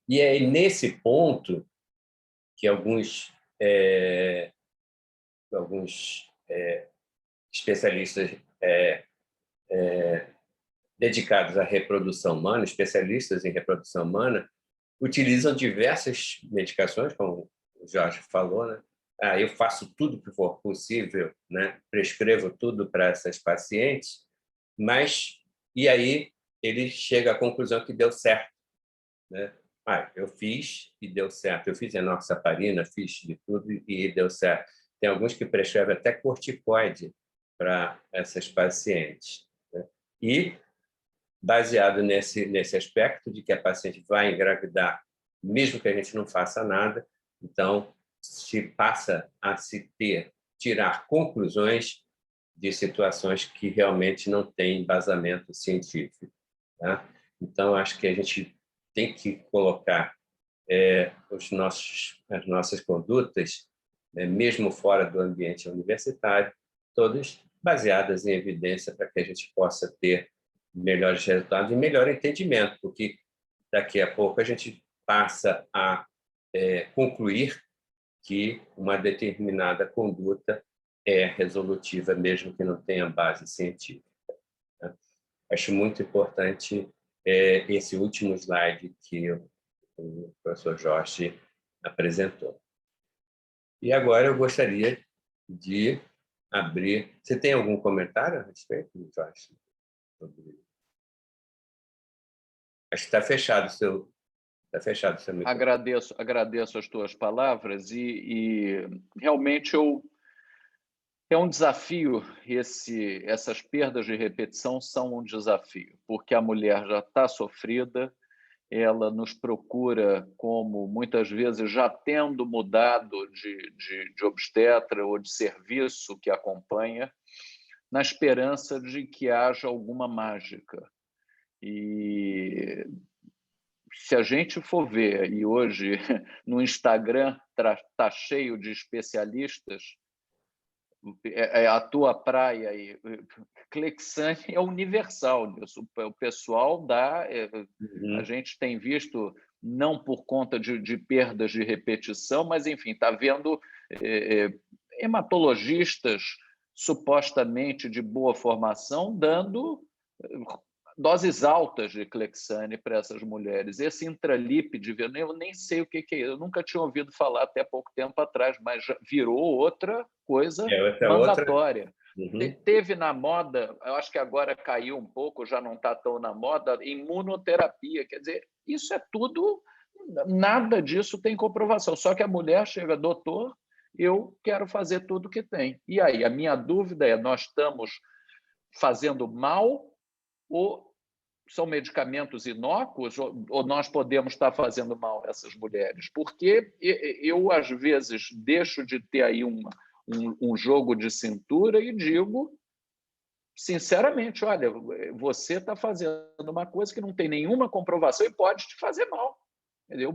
Speaker 1: E é nesse ponto que alguns especialistas dedicados à reprodução humana, especialistas em reprodução humana, utilizam diversas medicações, como o Jorge falou, né? Eu faço tudo que for possível, né? Prescrevo tudo para essas pacientes, mas e aí ele chega à conclusão que deu certo, né? Eu fiz e deu certo. Eu fiz enoxaparina, fiz de tudo e deu certo. tem alguns que prescrevem até corticoide para essas pacientes, né? E, baseado nesse aspecto de que a paciente vai engravidar, mesmo que a gente não faça nada, então se passa a tirar conclusões de situações que realmente não têm embasamento científico, tá? Então, acho que a gente tem que colocar as nossas condutas, mesmo fora do ambiente universitário, todas baseadas em evidência para que a gente possa ter melhores resultados e melhor entendimento, porque daqui a pouco a gente passa a concluir que uma determinada conduta é resolutiva, mesmo que não tenha base científica, né? Acho muito importante esse último slide que o professor Jorge apresentou. E agora eu gostaria de abrir... Você tem algum comentário a respeito, Jorge? Acho que está fechado o seu microfone.
Speaker 2: Agradeço as tuas palavras e realmente é um desafio. Essas perdas de repetição são um desafio, porque a mulher já está sofrida, ela nos procura como, muitas vezes, já tendo mudado de obstetra ou de serviço que acompanha, na esperança de que haja alguma mágica. E se a gente for ver, e hoje no Instagram está cheio de especialistas, a tua praia e Clexane é universal nisso. O pessoal dá, a gente tem visto, não por conta de perdas de repetição, mas, enfim, está vendo hematologistas supostamente de boa formação dando doses altas de Clexane para essas mulheres. Esse intralípide, eu nem sei o que é, eu nunca tinha ouvido falar até pouco tempo atrás, mas já virou outra coisa mandatória. Teve na moda, eu acho que agora caiu um pouco, já não está tão na moda, imunoterapia. Quer dizer, isso é tudo, nada disso tem comprovação. Só que a mulher chega, doutor, eu quero fazer tudo que tem. E aí, a minha dúvida é, nós estamos fazendo mal ou são medicamentos inócuos, ou nós podemos estar fazendo mal a essas mulheres? Porque eu, às vezes, deixo de ter aí um jogo de cintura e digo, sinceramente, olha, você está fazendo uma coisa que não tem nenhuma comprovação e pode te fazer mal.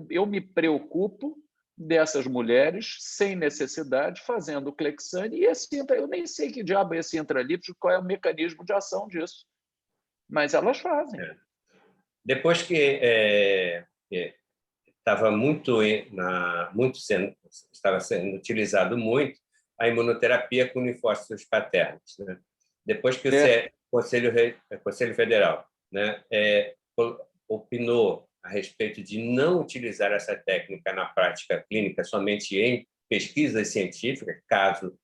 Speaker 2: Eu me preocupo dessas mulheres, sem necessidade, fazendo Clexane, e eu nem sei que diabo é esse intralípide, qual é o mecanismo de ação disso. Mas elas fazem.
Speaker 1: Depois que estava estava sendo utilizado muito a imunoterapia com linfócitos paternos, né? Depois que o Conselho Federal, né, opinou a respeito de não utilizar essa técnica na prática clínica, somente em pesquisas científicas, caso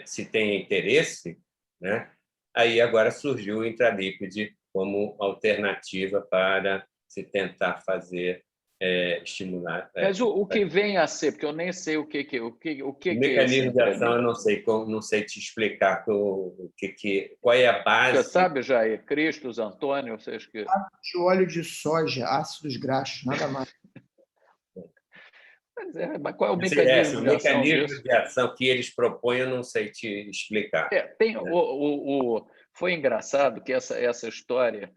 Speaker 1: se tenha interesse, né? Aí agora surgiu o intralípide como alternativa para se tentar estimular.
Speaker 2: Mas o que vem a ser, porque eu nem sei o que
Speaker 1: o mecanismo de ação, eu não sei te explicar qual é a base.
Speaker 2: Você sabe, Jair? Cristos, Antônio, vocês que...
Speaker 3: De óleo de soja, ácidos graxos, nada mais.
Speaker 2: Mas qual é o mecanismo de ação disso?
Speaker 1: O mecanismo de ação que eles propõem, eu não sei te explicar.
Speaker 2: Foi engraçado que essa história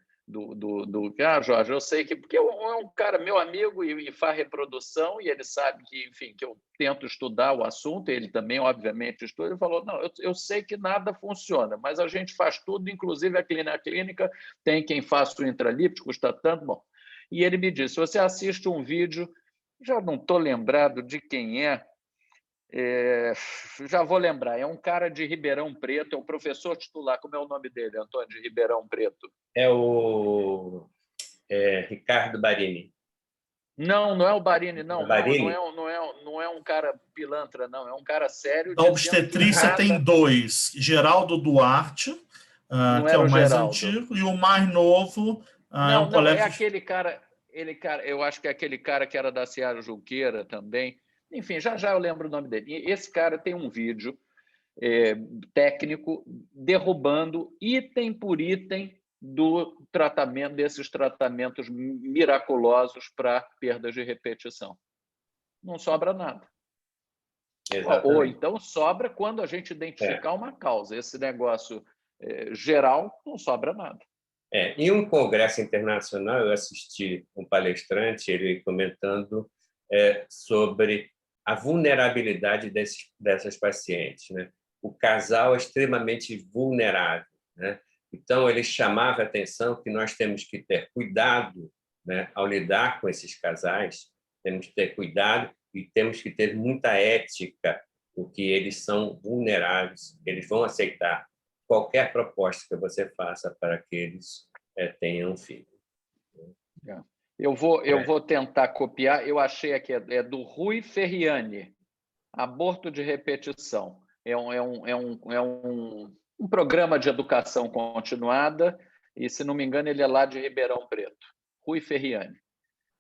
Speaker 2: Jorge, eu sei que... Porque é um cara meu amigo e faz reprodução, e ele sabe que, enfim, que eu tento estudar o assunto, ele também, obviamente, estuda. Ele falou, não, eu sei que nada funciona, mas a gente faz tudo, inclusive a clínica tem quem faça o intralípide, custa tanto. Bom, e ele me disse, você assiste um vídeo, já não estou lembrado de quem já vou lembrar, é um cara de Ribeirão Preto, é um professor titular, como é o nome dele, Antônio, de Ribeirão Preto?
Speaker 1: É o Ricardo Barini.
Speaker 2: Não é o Barini, não.
Speaker 1: Barini?
Speaker 2: Não é um cara pilantra, não. É um cara sério.
Speaker 4: Da obstetrícia tem dois. Geraldo Duarte, que é o mais antigo, e o mais novo é um colega...
Speaker 2: É aquele cara, eu acho que é aquele cara que era da Seara Junqueira também, enfim, já eu lembro o nome dele. E esse cara tem um vídeo técnico derrubando item por item do tratamento, desses tratamentos miraculosos para perdas de repetição. Não sobra nada.
Speaker 1: Exatamente.
Speaker 2: Ou então sobra quando a gente identificar uma causa. Esse negócio geral não sobra nada.
Speaker 1: Em um congresso internacional, eu assisti um palestrante, ele comentando sobre a vulnerabilidade dessas pacientes, né? O casal é extremamente vulnerável, né? Então, ele chamava a atenção que nós temos que ter cuidado, né, ao lidar com esses casais, temos que ter cuidado e temos que ter muita ética, porque eles são vulneráveis, eles vão aceitar qualquer proposta que você faça para que eles tenham um filho.
Speaker 2: Eu vou tentar copiar, eu achei aqui, é do Rui Ferriani, Aborto de Repetição. É um programa de educação continuada e, se não me engano, ele é lá de Ribeirão Preto. Rui Ferriani,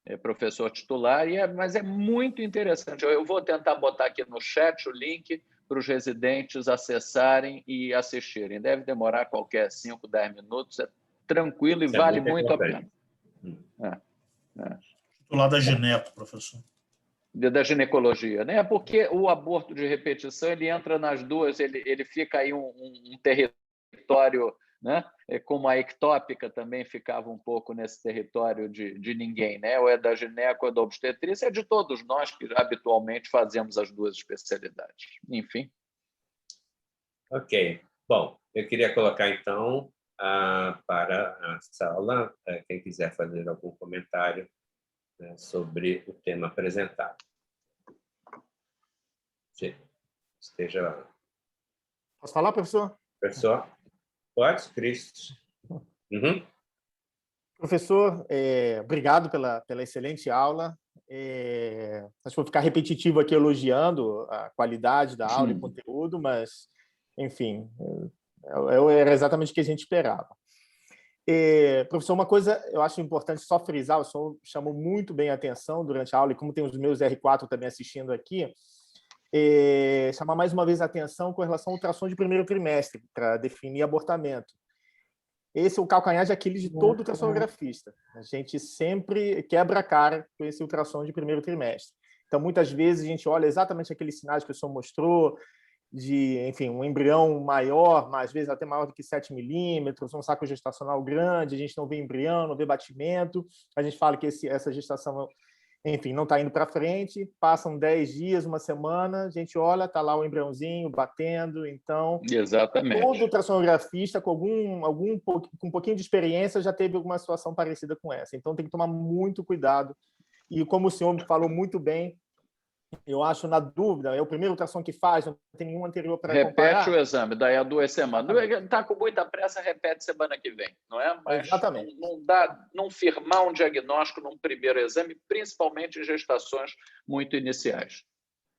Speaker 2: é professor titular, mas é muito interessante. Eu vou tentar botar aqui no chat o link para os residentes acessarem e assistirem. Deve demorar qualquer 5, 10 minutos, é tranquilo e vale muito a pena.
Speaker 4: Titular da gineco, professor.
Speaker 2: Da ginecologia, né? Porque o aborto de repetição ele entra nas duas, ele fica aí um território, né? Como a ectópica também ficava um pouco nesse território de ninguém, né? Ou é da gineco ou da obstetrícia, é de todos nós que habitualmente fazemos as duas especialidades. Enfim.
Speaker 1: Ok. Bom, eu queria colocar então para a sala quem quiser fazer algum comentário, né, sobre o tema apresentado. Esteja.
Speaker 3: Posso falar, professor?
Speaker 1: Professor? Pode, Cristo. Uhum.
Speaker 3: Professor, obrigado pela excelente aula. Acho que vou ficar repetitivo aqui elogiando a qualidade da aula e o conteúdo, mas, enfim, era exatamente o que a gente esperava. Professor, uma coisa eu acho importante só frisar, o senhor chamou muito bem a atenção durante a aula, e como tem os meus R4 também assistindo aqui, chamar mais uma vez a atenção com relação ao ultrassom de primeiro trimestre, para definir abortamento. Esse é o calcanhar de Aquiles de todo ultrassonografista. A gente sempre quebra a cara com esse ultrassom de primeiro trimestre. Então, muitas vezes, a gente olha exatamente aqueles sinais que o senhor mostrou, de, enfim, um embrião maior, às vezes até maior do que 7 milímetros, um saco gestacional grande, a gente não vê embrião, não vê batimento, a gente fala que essa gestação, enfim, não está indo para frente, passam 10 dias, uma semana, a gente olha, está lá o embriãozinho batendo, então...
Speaker 2: Exatamente.
Speaker 3: Todo ultrassonografista com um pouquinho de experiência já teve alguma situação parecida com essa, então tem que tomar muito cuidado, e como o senhor falou muito bem, eu acho, na dúvida, é o primeiro ultrassom que faz, não tem nenhum anterior para comparar.
Speaker 2: Repete o exame, daí a 2 semanas. Está com muita pressa, repete semana que vem, não é? Mas
Speaker 3: exatamente.
Speaker 2: Não firmar um diagnóstico num primeiro exame, principalmente em gestações muito iniciais.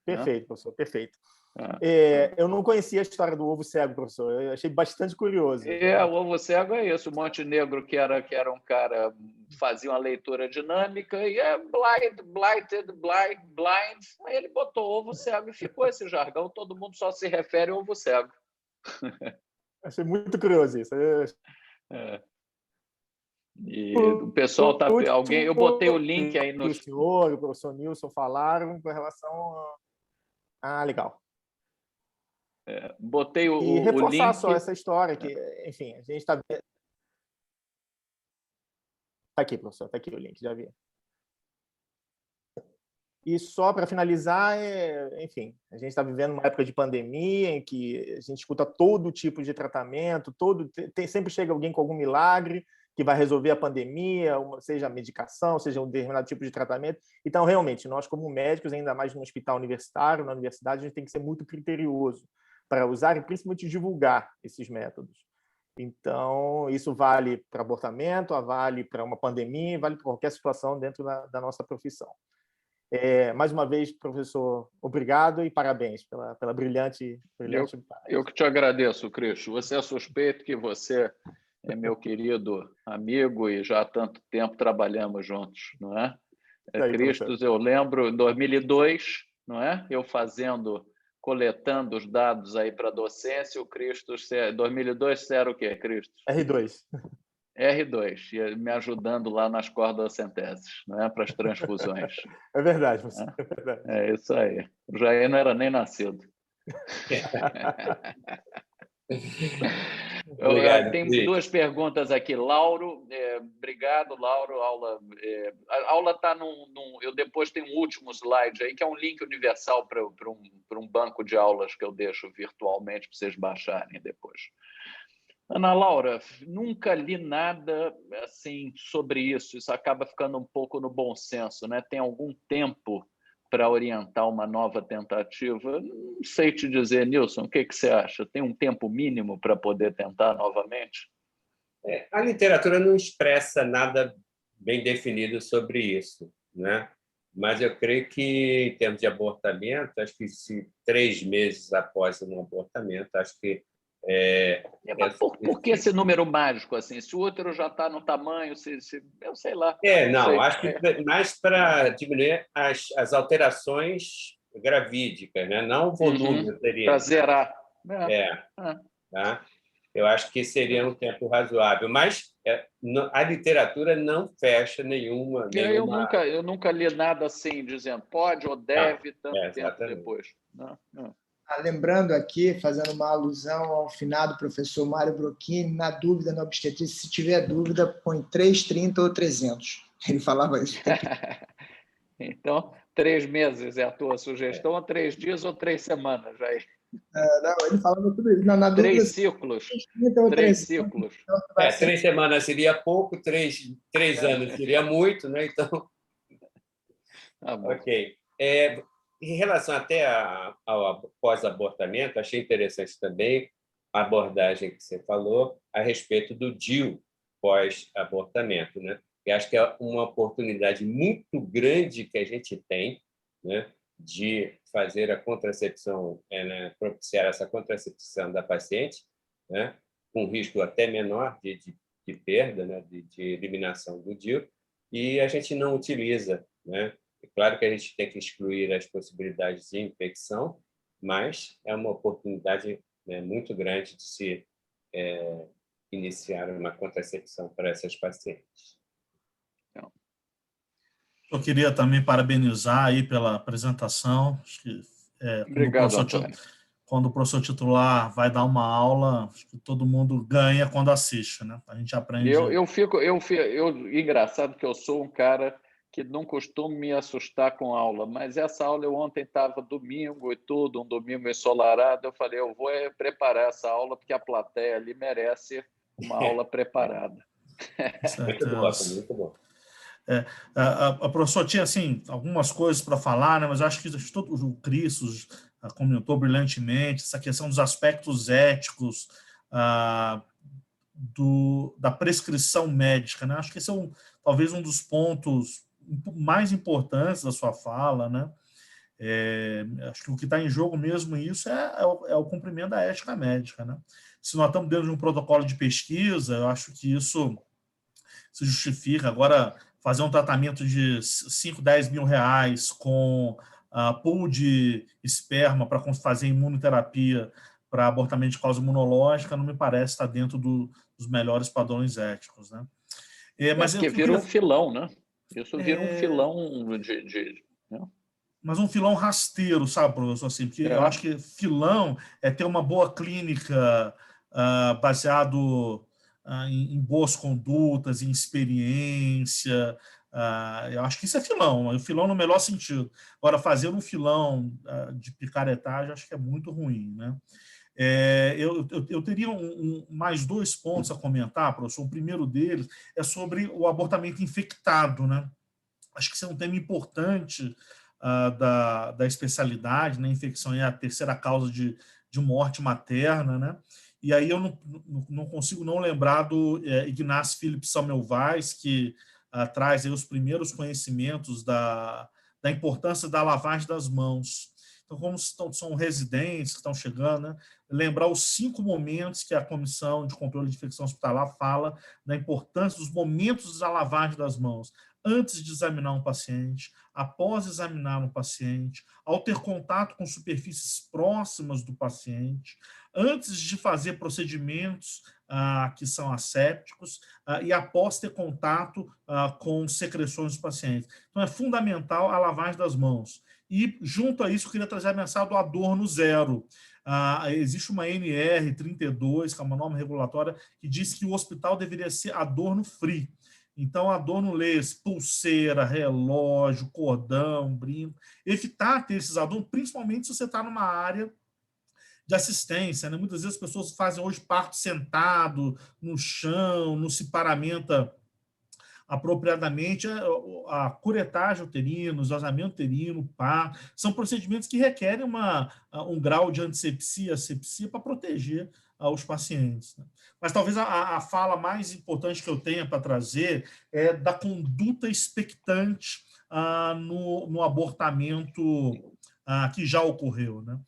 Speaker 3: Perfeito, professor, perfeito. Eu não conhecia a história do ovo cego, professor. Eu achei bastante curioso.
Speaker 2: O ovo cego é isso. O Montenegro, que era um cara, fazia uma leitura dinâmica, e blind. Aí ele botou ovo cego e ficou esse jargão. Todo mundo só se refere ao ovo cego.
Speaker 3: Achei muito curioso isso.
Speaker 2: E o pessoal tá... Eu botei o link aí no...
Speaker 3: O senhor e o professor Nilson falaram com relação a... legal.
Speaker 2: Botei o
Speaker 3: link. E reforçar
Speaker 2: link...
Speaker 3: só essa história, que, enfim, a gente está... Está aqui, professor, está aqui o link, já vi. E só para finalizar, enfim, a gente está vivendo uma época de pandemia em que a gente escuta todo tipo de tratamento, sempre chega alguém com algum milagre que vai resolver a pandemia, seja a medicação, seja um determinado tipo de tratamento. Então, realmente, nós como médicos, ainda mais no hospital universitário, na universidade, a gente tem que ser muito criterioso para usar e principalmente divulgar esses métodos. Então, isso vale para abortamento, vale para uma pandemia, vale para qualquer situação dentro da nossa profissão. Mais uma vez, professor, obrigado e parabéns pela brilhante
Speaker 2: Eu que te agradeço, Cristo. Você é suspeito que você é meu querido amigo e já há tanto tempo trabalhamos juntos, não é? Cristo, eu lembro, em 2002, não é? Eu coletando os dados aí para a docência, o Cristos, 2002, você era o quê, Cristos?
Speaker 3: R2.
Speaker 2: R2, e me ajudando lá nas cordocenteses, não é? Para as transfusões.
Speaker 3: É verdade, você. É verdade.
Speaker 2: É isso aí. O Jair não era nem nascido.
Speaker 1: Obrigado,
Speaker 2: Tem
Speaker 1: Cris.
Speaker 2: 2 perguntas aqui. Lauro, obrigado, Lauro. A aula está eu depois tenho um último slide aí, que é um link universal para um banco de aulas que eu deixo virtualmente para vocês baixarem depois. Ana Laura, nunca li nada assim sobre isso. Isso acaba ficando um pouco no bom senso, né? Tem algum tempo para orientar uma nova tentativa? Não sei te dizer, Nilson, o que você acha? Tem um tempo mínimo para poder tentar novamente?
Speaker 1: A literatura não expressa nada bem definido sobre isso, né? Mas eu creio que, em termos de abortamento, acho que se 3 meses após um abortamento, acho que
Speaker 2: Mas por que esse número mágico assim? Se o útero já está no tamanho, eu sei lá.
Speaker 1: Não, acho que mais para diminuir as alterações gravídicas, né? Não o volume uterino.
Speaker 2: Para zerar.
Speaker 1: Tá? Eu acho que seria um tempo razoável, mas a literatura não fecha nenhuma.
Speaker 2: Eu nunca li nada assim, dizendo pode ou deve tanto tempo depois. Não.
Speaker 5: Lembrando aqui, fazendo uma alusão ao finado professor Mário Brocchini, na dúvida, na obstetrícia, se tiver dúvida, põe 3, 30 ou 300. Ele falava isso.
Speaker 2: Então, 3 meses é a tua sugestão, ou 3 dias ou 3 semanas, Jair?
Speaker 5: Não, ele falava tudo isso. Na dúvida,
Speaker 2: 3 ciclos. 3 ciclos.
Speaker 1: 3 semanas seria pouco, 3 anos seria muito, né? Então, ok. Em relação até ao pós-abortamento, achei interessante também a abordagem que você falou a respeito do DIU pós-abortamento, né? E acho que é uma oportunidade muito grande que a gente tem, né, de fazer a contracepção, né, propiciar essa contracepção da paciente, né, com risco até menor de perda, né, de eliminação do DIU, e a gente não utiliza, né? É claro que a gente tem que excluir as possibilidades de infecção, mas é uma oportunidade, né, muito grande de se iniciar uma contracepção para essas pacientes.
Speaker 4: Eu queria também parabenizar aí pela apresentação. Acho que,
Speaker 2: obrigado, Antônio.
Speaker 4: Quando o professor titular vai dar uma aula, acho que todo mundo ganha quando assiste, né? A gente aprende.
Speaker 2: Engraçado que eu sou um cara que não costumo me assustar com aula, mas essa aula eu ontem estava domingo e tudo, um domingo ensolarado, eu falei, eu vou preparar essa aula porque a plateia ali merece uma aula preparada.
Speaker 1: Muito boa, muito bom.
Speaker 4: A professora tinha assim, algumas coisas para falar, né? Mas acho que todo o Cristos comentou brilhantemente essa questão dos aspectos éticos da prescrição médica, né? Acho que esse é talvez um dos pontos mais importantes da sua fala, né? Acho que o que está em jogo mesmo isso é o cumprimento da ética médica, né? Se nós estamos dentro de um protocolo de pesquisa, eu acho que isso se justifica. Agora, fazer um tratamento de 5, 10 mil reais com pool de esperma para fazer imunoterapia para abortamento de causa imunológica não me parece estar dentro dos melhores padrões éticos, né?
Speaker 2: Mas porque vira um filão, né? Isso vira um filão né?
Speaker 4: Mas um filão rasteiro, sabe, professor? Assim, porque eu acho que filão é ter uma boa clínica baseado em boas condutas, em experiência. Eu acho que isso é filão, o filão no melhor sentido. Agora, fazer um filão de picaretagem, acho que é muito ruim, né? Eu teria mais 2 pontos a comentar, professor. O primeiro deles é sobre o abortamento infectado, né? Acho que isso é um tema importante da especialidade, né? A infecção é a terceira causa de morte materna, né? E aí eu não consigo não lembrar do Ignaz Philipp Semmelweis, que traz aí os primeiros conhecimentos da importância da lavagem das mãos. Então, como são residentes que estão chegando, né? Lembrar os 5 momentos que a Comissão de Controle de Infecção Hospitalar fala da importância dos momentos da lavagem das mãos, antes de examinar um paciente, após examinar um paciente, ao ter contato com superfícies próximas do paciente, antes de fazer procedimentos que são assépticos e após ter contato com secreções dos pacientes. Então, é fundamental a lavagem das mãos. E, junto a isso, eu queria trazer a mensagem do adorno zero. Existe uma NR 32, que é uma norma regulatória, que diz que o hospital deveria ser adorno free. Então, adorno lace, pulseira, relógio, cordão, brinco. Evitar ter esses adornos, principalmente se você está numa área de assistência, né? Muitas vezes as pessoas fazem hoje parto sentado, no chão, não se paramenta apropriadamente. A curetagem uterina, o esvaziamento uterino, par, são procedimentos que requerem um grau de antisepsia, asepsia, para proteger os pacientes, né? Mas talvez a fala mais importante que eu tenha para trazer é da conduta expectante no abortamento que já ocorreu, né?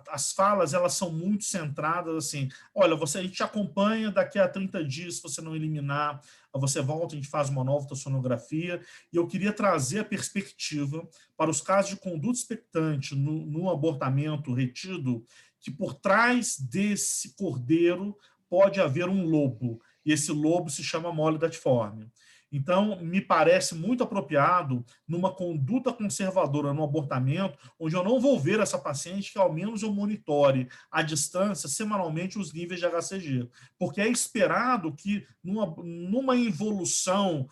Speaker 4: As falas, elas são muito centradas assim: olha, a gente te acompanha, daqui a 30 dias, se você não eliminar, você volta, a gente faz uma nova ultrassonografia. E eu queria trazer a perspectiva para os casos de conduta expectante no abortamento retido, que por trás desse cordeiro pode haver um lobo, e esse lobo se chama mole datiforme. Então, me parece muito apropriado, numa conduta conservadora no abortamento, onde eu não vou ver essa paciente, que ao menos eu monitore à distância, semanalmente, os níveis de HCG. Porque é esperado que, numa evolução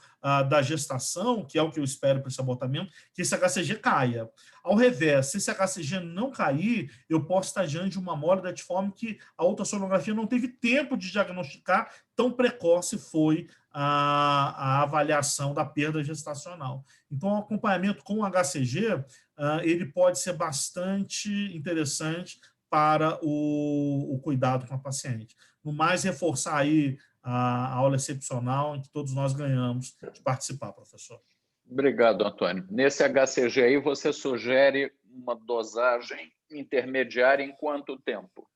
Speaker 4: da gestação, que é o que eu espero para esse abortamento, que esse HCG caia. Ao revés, se esse HCG não cair, eu posso estar diante de uma mole datiforme que a ultrassonografia não teve tempo de diagnosticar, tão precoce foi a avaliação da perda gestacional. Então, o acompanhamento com o HCG ele pode ser bastante interessante para o cuidado com a paciente. No mais, reforçar aí a aula excepcional em que todos nós ganhamos de participar, professor.
Speaker 2: Obrigado, Antônio. Nesse HCG aí, você sugere uma dosagem intermediária em quanto tempo?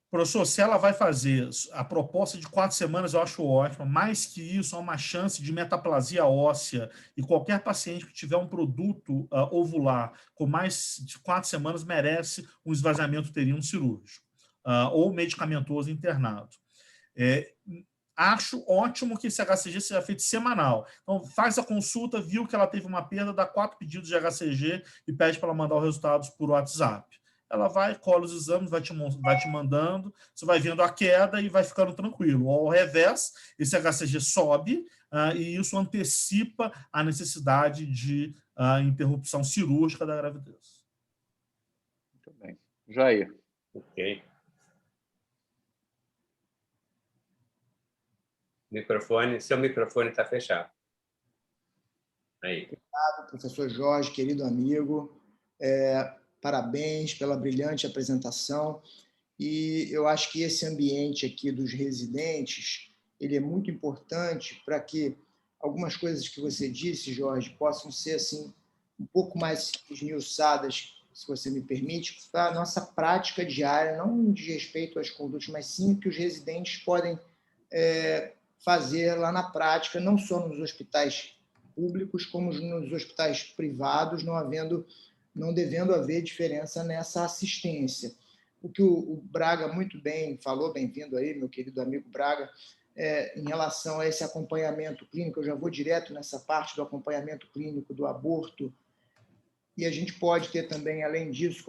Speaker 4: Professor, se ela vai fazer a proposta de 4 semanas, eu acho ótimo. Mais que isso, há uma chance de metaplasia óssea, e qualquer paciente que tiver um produto ovular com mais de 4 semanas merece um esvaziamento uterino cirúrgico ou medicamentoso internado. Acho ótimo que esse HCG seja feito semanal. Então, faz a consulta, viu que ela teve uma perda, dá 4 pedidos de HCG e pede para ela mandar os resultados por WhatsApp. Ela vai, cola os exames, vai te mandando, você vai vendo a queda e vai ficando tranquilo. Ao revés, esse HCG sobe e isso antecipa a necessidade de interrupção cirúrgica da gravidez.
Speaker 2: Muito bem. Jair.
Speaker 1: Ok. Seu microfone está fechado. Aí.
Speaker 5: Obrigado, professor Jorge, querido amigo. Parabéns pela brilhante apresentação. E eu acho que esse ambiente aqui dos residentes, ele é muito importante para que algumas coisas que você disse, Jorge, possam ser assim um pouco mais esmiuçadas, se você me permite, para a nossa prática diária, não de respeito às condutas, mas sim que os residentes podem fazer lá na prática, não só nos hospitais públicos, como nos hospitais privados, não devendo haver diferença nessa assistência. O que o Braga muito bem falou, bem-vindo aí, meu querido amigo Braga, em relação a esse acompanhamento clínico, eu já vou direto nessa parte do acompanhamento clínico do aborto, e a gente pode ter também, além disso,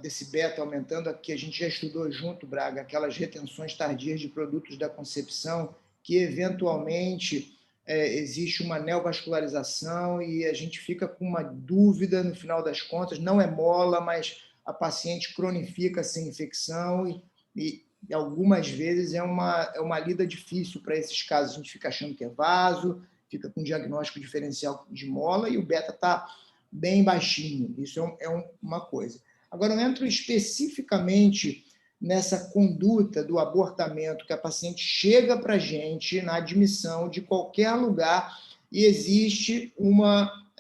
Speaker 5: desse beta aumentando, que a gente já estudou junto, Braga, aquelas retenções tardias de produtos da concepção, que eventualmente existe uma neovascularização e a gente fica com uma dúvida no final das contas, não é mola, mas a paciente cronifica sem infecção e algumas vezes é uma lida difícil para esses casos. A gente fica achando que é vaso, fica com diagnóstico diferencial de mola e o beta está bem baixinho. Isso é uma coisa. Agora, eu entro especificamente nessa conduta do abortamento, que a paciente chega para a gente na admissão de qualquer lugar e existe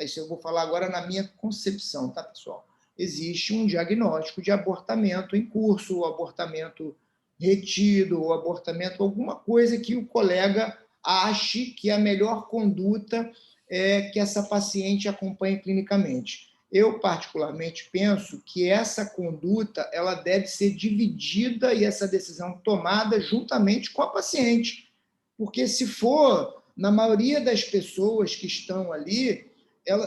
Speaker 5: isso eu vou falar agora na minha concepção, tá, pessoal? existe um diagnóstico de abortamento em curso, ou abortamento retido, ou abortamento, alguma coisa que o colega ache que a melhor conduta é que essa paciente acompanhe clinicamente. Eu, particularmente, penso que essa conduta ela deve ser dividida e essa decisão tomada juntamente com a paciente. Porque se for, na maioria das pessoas que estão ali,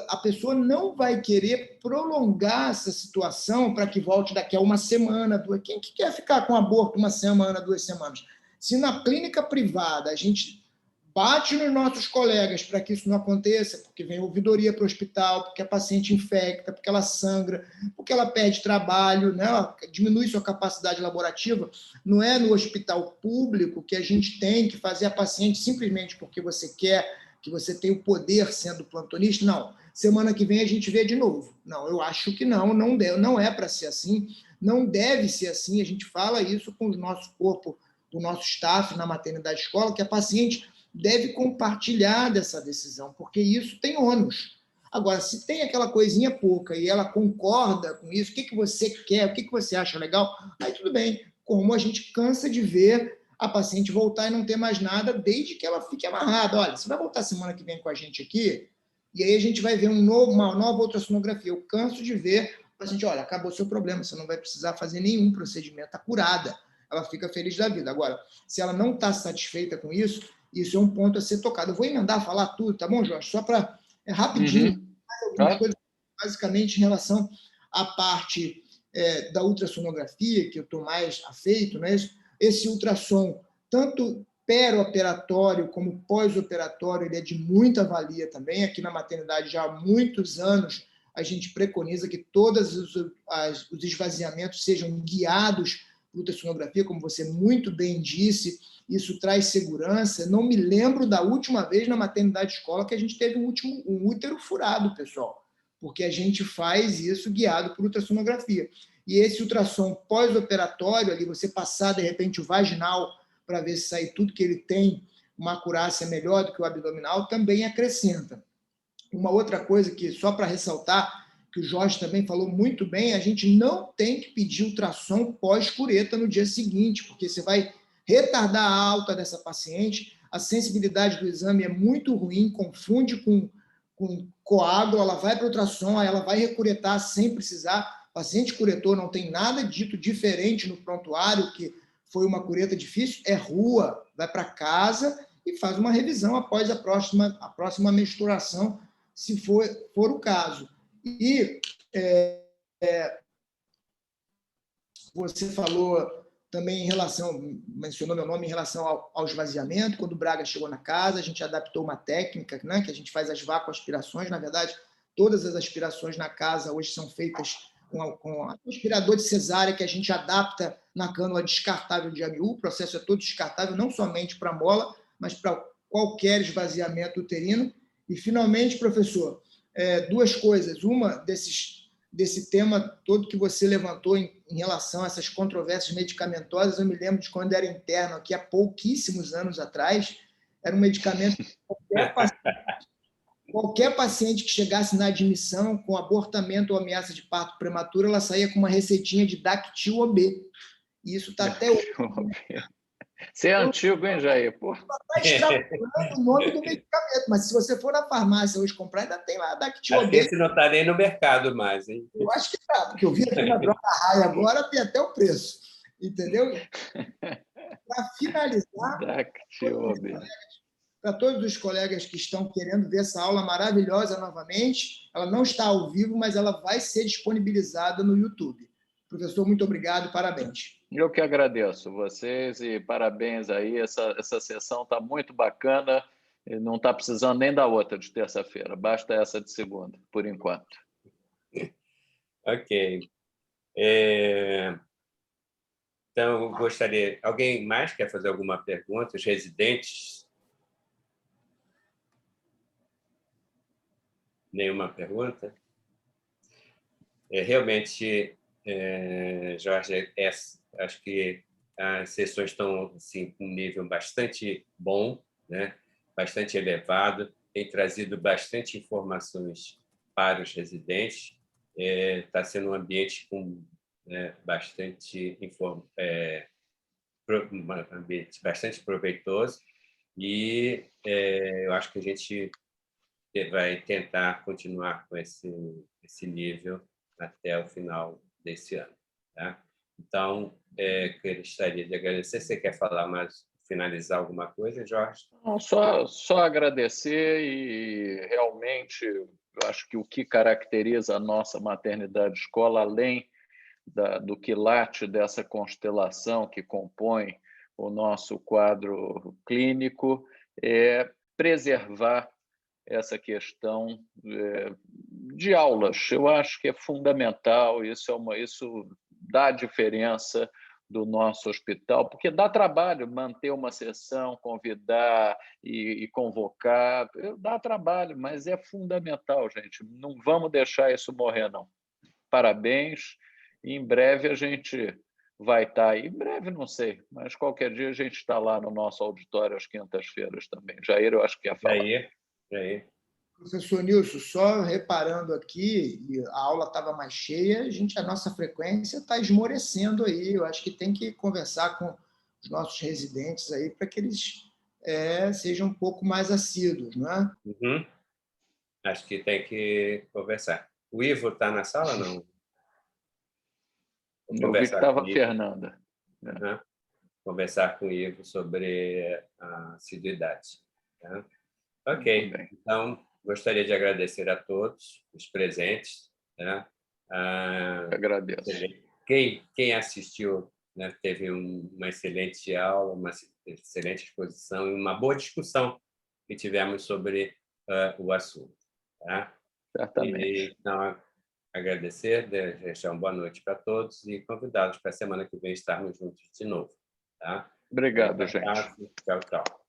Speaker 5: a pessoa não vai querer prolongar essa situação para que volte daqui a uma semana, duas. Quem que quer ficar com aborto uma semana, 2 semanas? Se na clínica privada a gente bate nos nossos colegas para que isso não aconteça, porque vem ouvidoria para o hospital, porque a paciente infecta, porque ela sangra, porque ela perde trabalho, né? Ela diminui sua capacidade laborativa. Não é no hospital público que a gente tem que fazer a paciente simplesmente porque você quer, que você tem o poder sendo plantonista. Não, semana que vem a gente vê de novo. Não, eu acho que não é para ser assim, não deve ser assim. A gente fala isso com o nosso corpo, do nosso staff na maternidade escola, que a paciente deve compartilhar dessa decisão, porque isso tem ônus. Agora, se tem aquela coisinha pouca e ela concorda com isso, o que você quer, o que você acha legal, aí tudo bem. Como a gente cansa de ver a paciente voltar e não ter mais nada, desde que ela fique amarrada. Olha, você vai voltar semana que vem com a gente aqui, e aí a gente vai ver uma nova ultrassonografia. Eu canso de ver a paciente, olha, acabou o seu problema, você não vai precisar fazer nenhum procedimento, está curada. Ela fica feliz da vida. Agora, se ela não está satisfeita com isso é um ponto a ser tocado. Eu vou emendar a falar tudo, tá bom, Jorge? Só para rapidinho, algumas coisas, basicamente em relação à parte da ultrassonografia, que eu estou mais afeito, né? Esse ultrassom, tanto perioperatório como pós-operatório, ele é de muita valia também. Aqui na maternidade, já há muitos anos, a gente preconiza que todos os esvaziamentos sejam guiados por ultrassonografia, como você muito bem disse. Isso traz segurança. Não me lembro da última vez na maternidade escola que a gente teve um útero furado, pessoal, porque a gente faz isso guiado por ultrassonografia. E esse ultrassom pós-operatório, ali você passar, de repente, o vaginal para ver se sai tudo que ele tem, uma acurácia melhor do que o abdominal, também acrescenta. Uma outra coisa que, só para ressaltar, que o Jorge também falou muito bem, a gente não tem que pedir ultrassom pós-cureta no dia seguinte, porque você vai retardar a alta dessa paciente, a sensibilidade do exame é muito ruim, confunde com coágulo, ela vai para o ultrassom, aí ela vai recuretar sem precisar. O paciente curetor não tem nada dito diferente no prontuário, que foi uma cureta difícil, é rua, vai para casa e faz uma revisão após a próxima menstruação, se for o caso. E você falou também mencionou meu nome em relação ao esvaziamento. Quando o Braga chegou na casa, a gente adaptou uma técnica, né, que a gente faz as vacoaspirações. Na verdade, todas as aspirações na casa hoje são feitas com aspirador de cesárea, que a gente adapta na cânula descartável de AMU. O processo é todo descartável, não somente para a mola, mas para qualquer esvaziamento uterino. E, finalmente, professor, 2 coisas. Uma, desse tema todo que você levantou em relação a essas controvérsias medicamentosas, eu me lembro de quando era interno aqui há pouquíssimos anos atrás, era um medicamento que qualquer paciente que chegasse na admissão com abortamento ou ameaça de parto prematuro, ela saía com uma receitinha de Dactil-OB. E isso está até hoje.
Speaker 2: Você é antigo, hein, Jair?
Speaker 5: Está extrapolando o nome do medicamento, mas se você for na farmácia hoje comprar, ainda tem lá Dactil-OB.
Speaker 1: Acho que esse não está nem no mercado mais, hein?
Speaker 5: Eu acho que está, porque eu vi aqui na Droga Raia agora, tem até o preço. Entendeu? Para finalizar, para todos os colegas que estão querendo ver essa aula maravilhosa novamente, ela não está ao vivo, mas ela vai ser disponibilizada no YouTube. Professor, muito obrigado, parabéns.
Speaker 2: Eu que agradeço vocês e parabéns aí. Essa sessão está muito bacana e não está precisando nem da outra de terça-feira, basta essa de segunda, por enquanto.
Speaker 1: Ok. Então, gostaria... Alguém mais quer fazer alguma pergunta? Os residentes? Nenhuma pergunta? Realmente, Jorge, acho que as sessões estão assim, com um nível bastante bom, né? Bastante elevado, tem trazido bastante informações para os residentes. Está sendo um ambiente com bastante um ambiente bastante proveitoso e eu acho que a gente vai tentar continuar com esse nível até o final desse ano. Tá? Então, gostaria de agradecer. Você quer falar mais, finalizar alguma coisa, Jorge?
Speaker 2: Não, só agradecer e realmente eu acho que o que caracteriza a nossa maternidade escola, além do quilate dessa constelação que compõe o nosso quadro clínico, é preservar essa questão de aulas. Eu acho que é fundamental, isso dá diferença do nosso hospital, porque dá trabalho manter uma sessão, convidar e convocar, dá trabalho, mas é fundamental, gente. Não vamos deixar isso morrer, não. Parabéns, e em breve a gente vai estar aí. Em breve, não sei, mas qualquer dia a gente está lá no nosso auditório às quintas-feiras também. Jair, eu acho que ia falar.
Speaker 1: Jair.
Speaker 5: Professor Nilson, só reparando aqui, a aula estava mais cheia, a nossa frequência está esmorecendo aí. Eu acho que tem que conversar com os nossos residentes aí para que eles sejam um pouco mais assíduos, não é?
Speaker 1: Uhum. Acho que tem que conversar. O Ivo está na sala, não?
Speaker 2: Eu vi que estava a Fernanda.
Speaker 1: Uhum. Conversar com o Ivo sobre a assiduidade. Tá? Ok. Então, gostaria de agradecer a todos os presentes. Né?
Speaker 2: Agradeço.
Speaker 1: Quem assistiu, né, teve uma excelente aula, uma excelente exposição e uma boa discussão que tivemos sobre o assunto. Tá?
Speaker 2: Certamente.
Speaker 1: Então, agradecer, desejar uma boa noite para todos e convidá-los para a semana que vem estarmos juntos de novo. Tá?
Speaker 2: Obrigado, gente.
Speaker 1: Tchau, tchau.